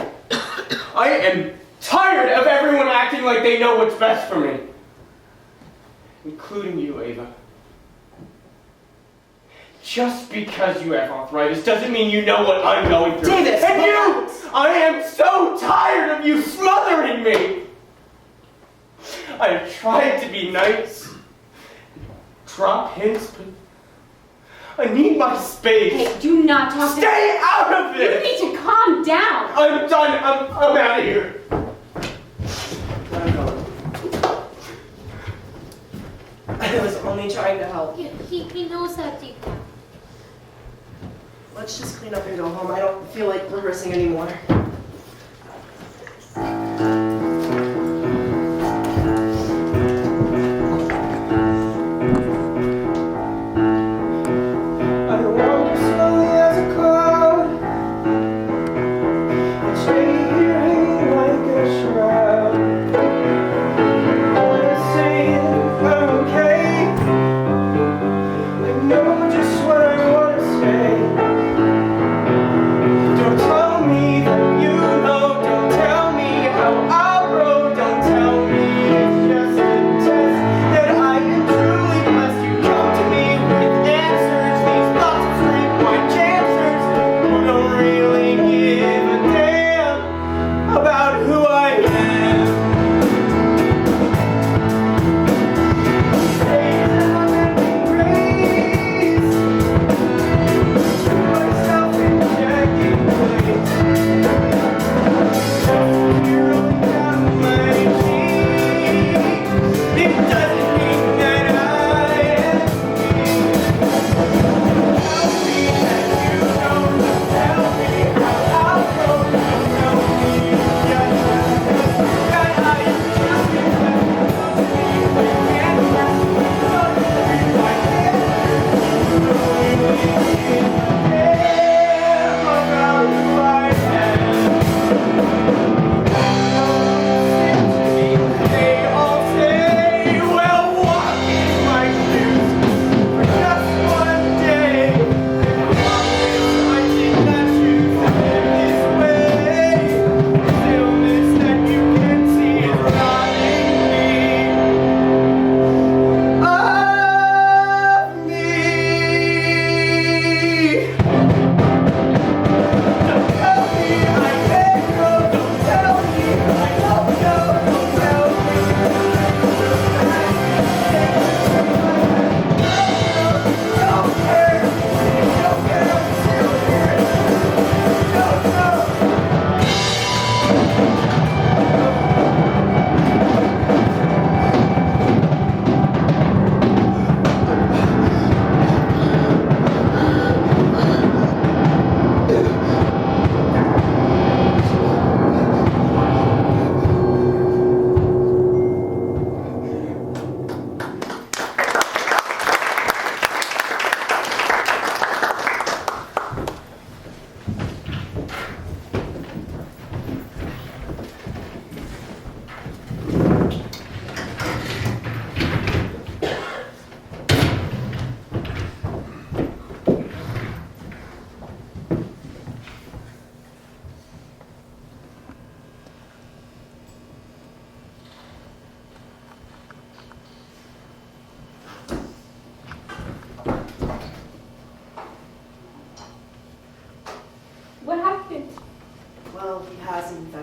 I am tired of everyone acting like they know what's best for me. Including you, Ava. Just because you have arthritis doesn't mean you know what I'm going through. Davis! And you! I am so tired of you smothering me! I have tried to be nice, drop hints, but I need my space. Hey, do not talk to me. Stay out of You this! need to calm down. I'm done. I'm out of here. I was only trying to help. He knows that deep down. Let's just clean up and go home. I don't feel like rehearsing anymore. I wander slowly as a cloud. I stay here hanging like a shroud. I wanna say I'm okay. I know just what I wanna say. Don't tell me that you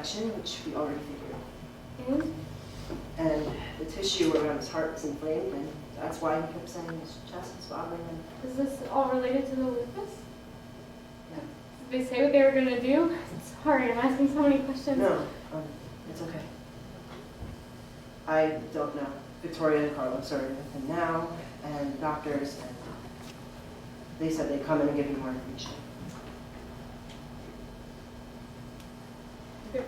infection, which we already figured. And? And the tissue around his heart was inflamed, and that's why he kept saying his chest was bothering him. Is this all related to the lupus? Yeah. Did they say what they were gonna do? Sorry, I'm asking so many questions. No, it's okay. I don't know. Victoria and Carlos are with him now, and doctors, and they said they'd come in and give you more information. Did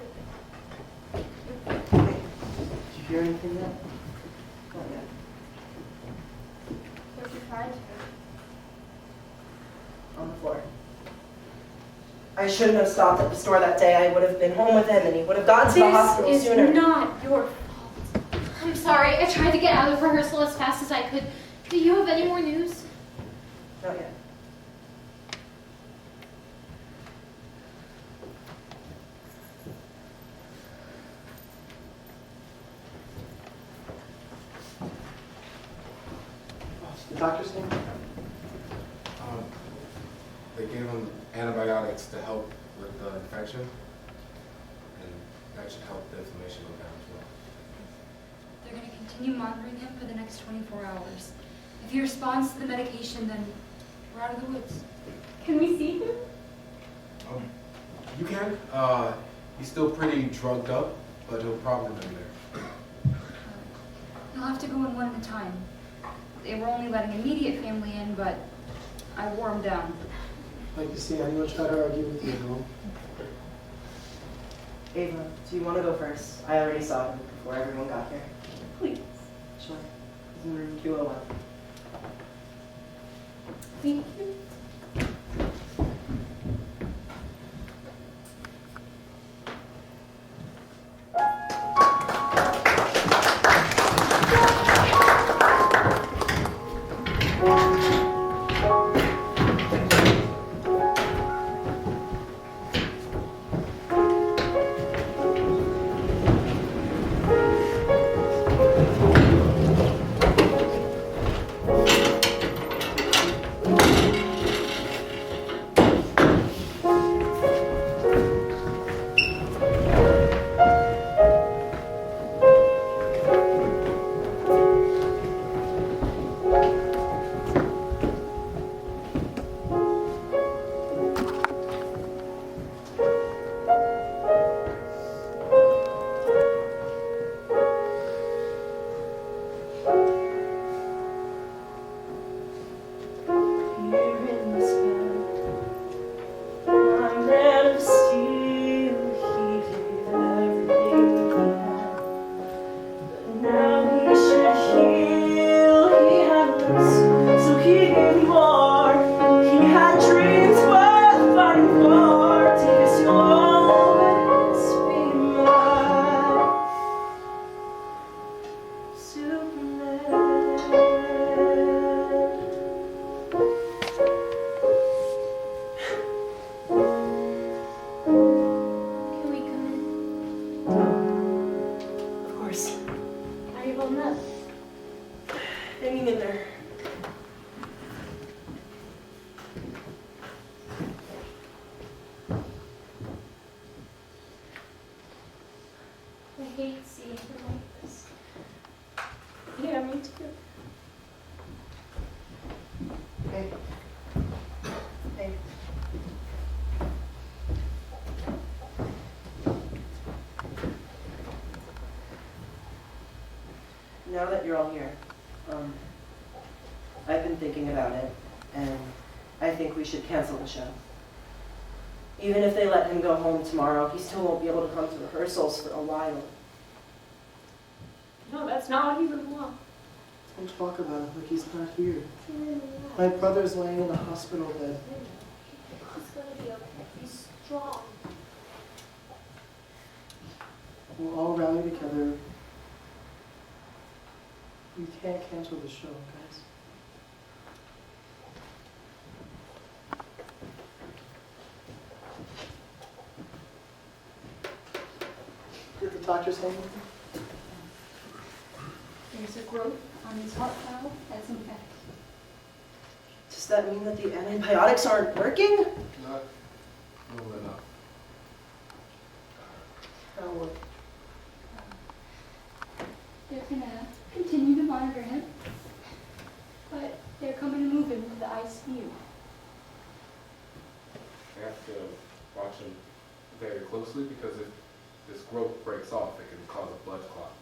you hear anything yet? Not yet. Where'd you find her? On the floor. I shouldn't have stopped at the store that day. I would have been home with him, and he would have gotten to the hospital sooner. This is not your fault. I'm sorry, I tried to get out of rehearsal as fast as I could. Do you have any more news? Not yet. The doctor's name? They gave him antibiotics to help with the infection, and that should help the inflammation go down as well. They're going to continue monitoring him for the next 24 hours. If he responds to the medication, then we're out of the woods. Can we see him? You can. He's still pretty drugged up, but he'll probably be there. You'll have to go in one at a time. They were only letting immediate family in, but I wore them down. I'd like to see anyone try to argue with you, no? Ava, do you want to go first? I already saw him before everyone got here. Please. Sure. He's in room 201. Thank you. Now that you're all here, I've been thinking about it, and I think we should cancel the show. Even if they let him go home tomorrow, he still won't be able to come to rehearsals for a while. No, that's not what he would want. Don't talk about it like he's not here. My brother's laying in the hospital bed. He's gonna be okay. He's strong. We'll all rally together. We can't cancel the show, guys. Did the doctor say anything? There's a growth on his heart valve that's infected. Does that mean that the antibiotics aren't working? Not well enough. So, they're gonna continue to monitor him, but they're coming to move him to the ICU. I have to watch him very closely because if this growth breaks off, it can cause a blood clot.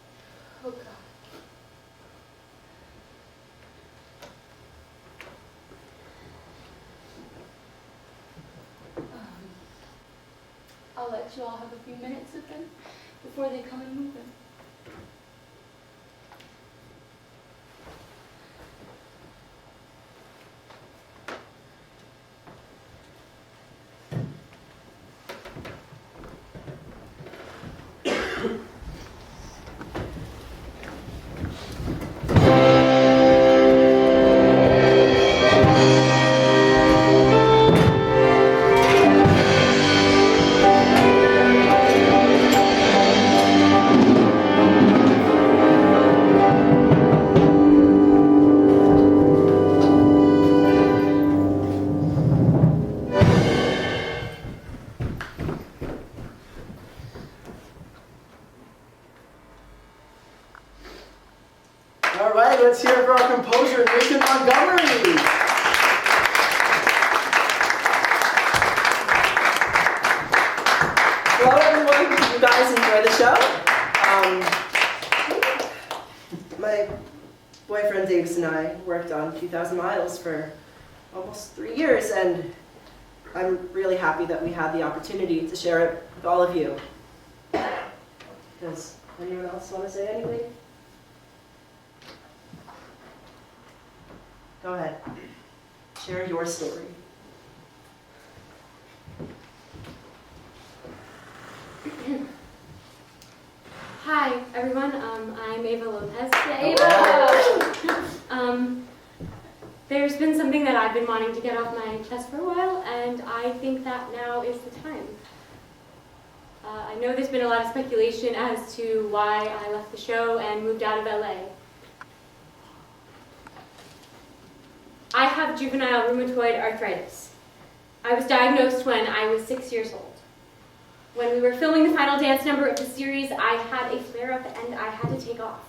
Oh, God. I'll let you all have a few minutes with him before they come and move him. All right, let's hear it for our composer, Nathan Montgomery. Hello, everyone. Did you guys enjoy the show? My boyfriend Davis and I worked on 2,000 Miles for almost 3 years, and I'm really happy that we had the opportunity to share it with all of you. Does anyone else want to say anything? Go ahead. Share your story. Hi, everyone. I'm Ava Lopez. There's been something that I've been wanting to get off my chest for a while, and I think that now is the time. I know there's been a lot of speculation as to why I left the show and moved out of LA. I have juvenile rheumatoid arthritis. I was diagnosed when I was 6 years old. When we were filming the final dance number of the series, I had a flare-up and I had to take off.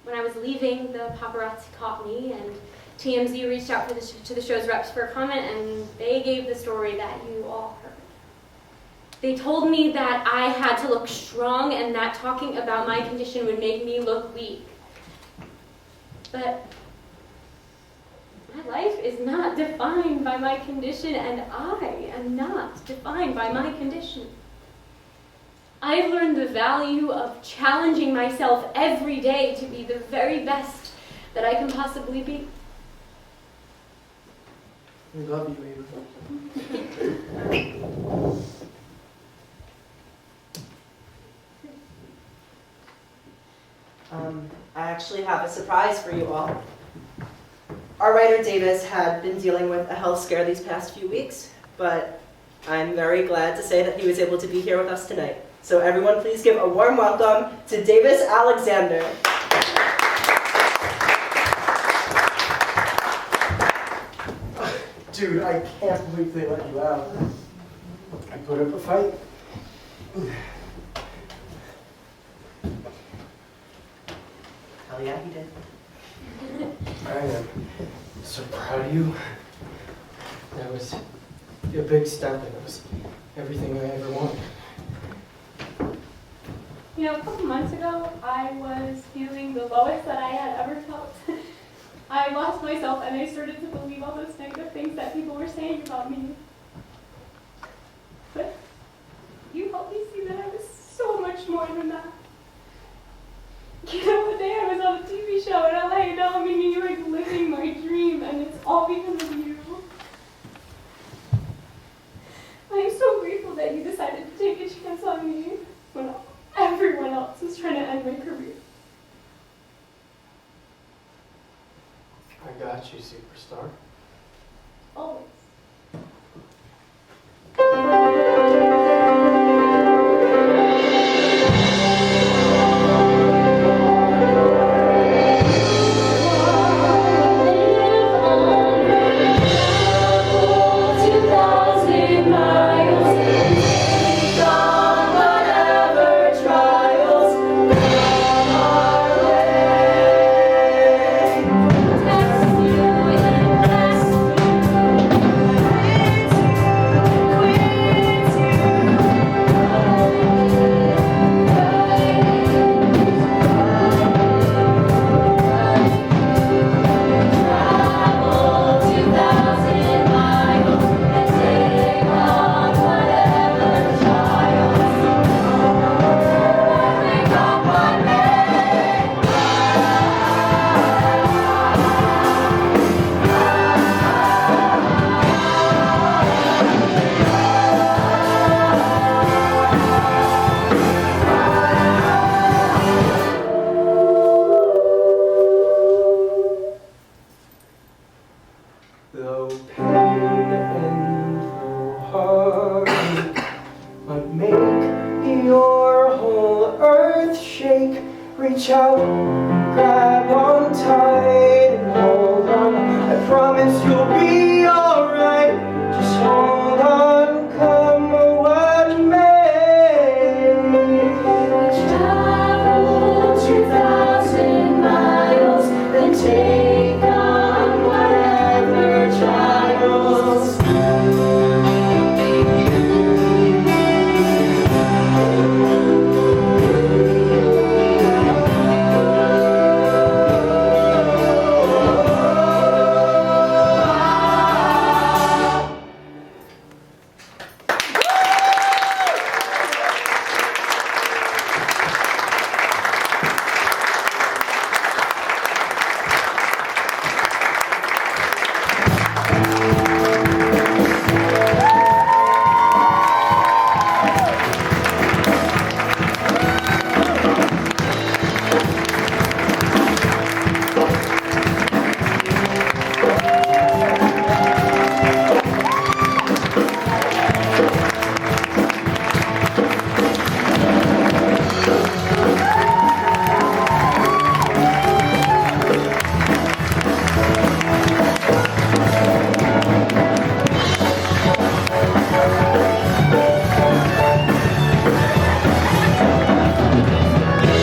When I was leaving, the paparazzi caught me, and TMZ reached out to the show's reps for a comment, and they gave the story that you all heard. They told me that I had to look strong and that talking about my condition would make me look weak. But my life is not defined by my condition, and I am not defined by my condition. I've learned the value of challenging myself every day to be the very best that I can possibly be. We love you, Ava. I actually have a surprise for you all. Our writer Davis had been dealing with a health scare these past few weeks, but I'm very glad to say that he was able to be here with us tonight. So everyone please give a warm welcome to Davis Alexander. Dude, I can't believe they let you out. I put up a fight. Hell yeah, he did. I am so proud of you. That was a big step, and it was everything I ever wanted. You know, a couple months ago, I was feeling the lowest that I had ever felt. I lost myself and I started to believe all those negative things that people were saying about me. But you helped me see that I was so much more than that. You know, one day I was on a TV show in LA, and now I'm in New York living my dream, and it's all because of you. I am so grateful that you decided to take a chance on me when everyone else was trying to end my career. I got you, superstar. Always. Miles, take on whatever and the heartache might make your whole earth shake. Reach out, grab on tight and hold on. I promise you'll be alright. Just hold on, come what may. Travel 2,000 miles, then take on whatever trials.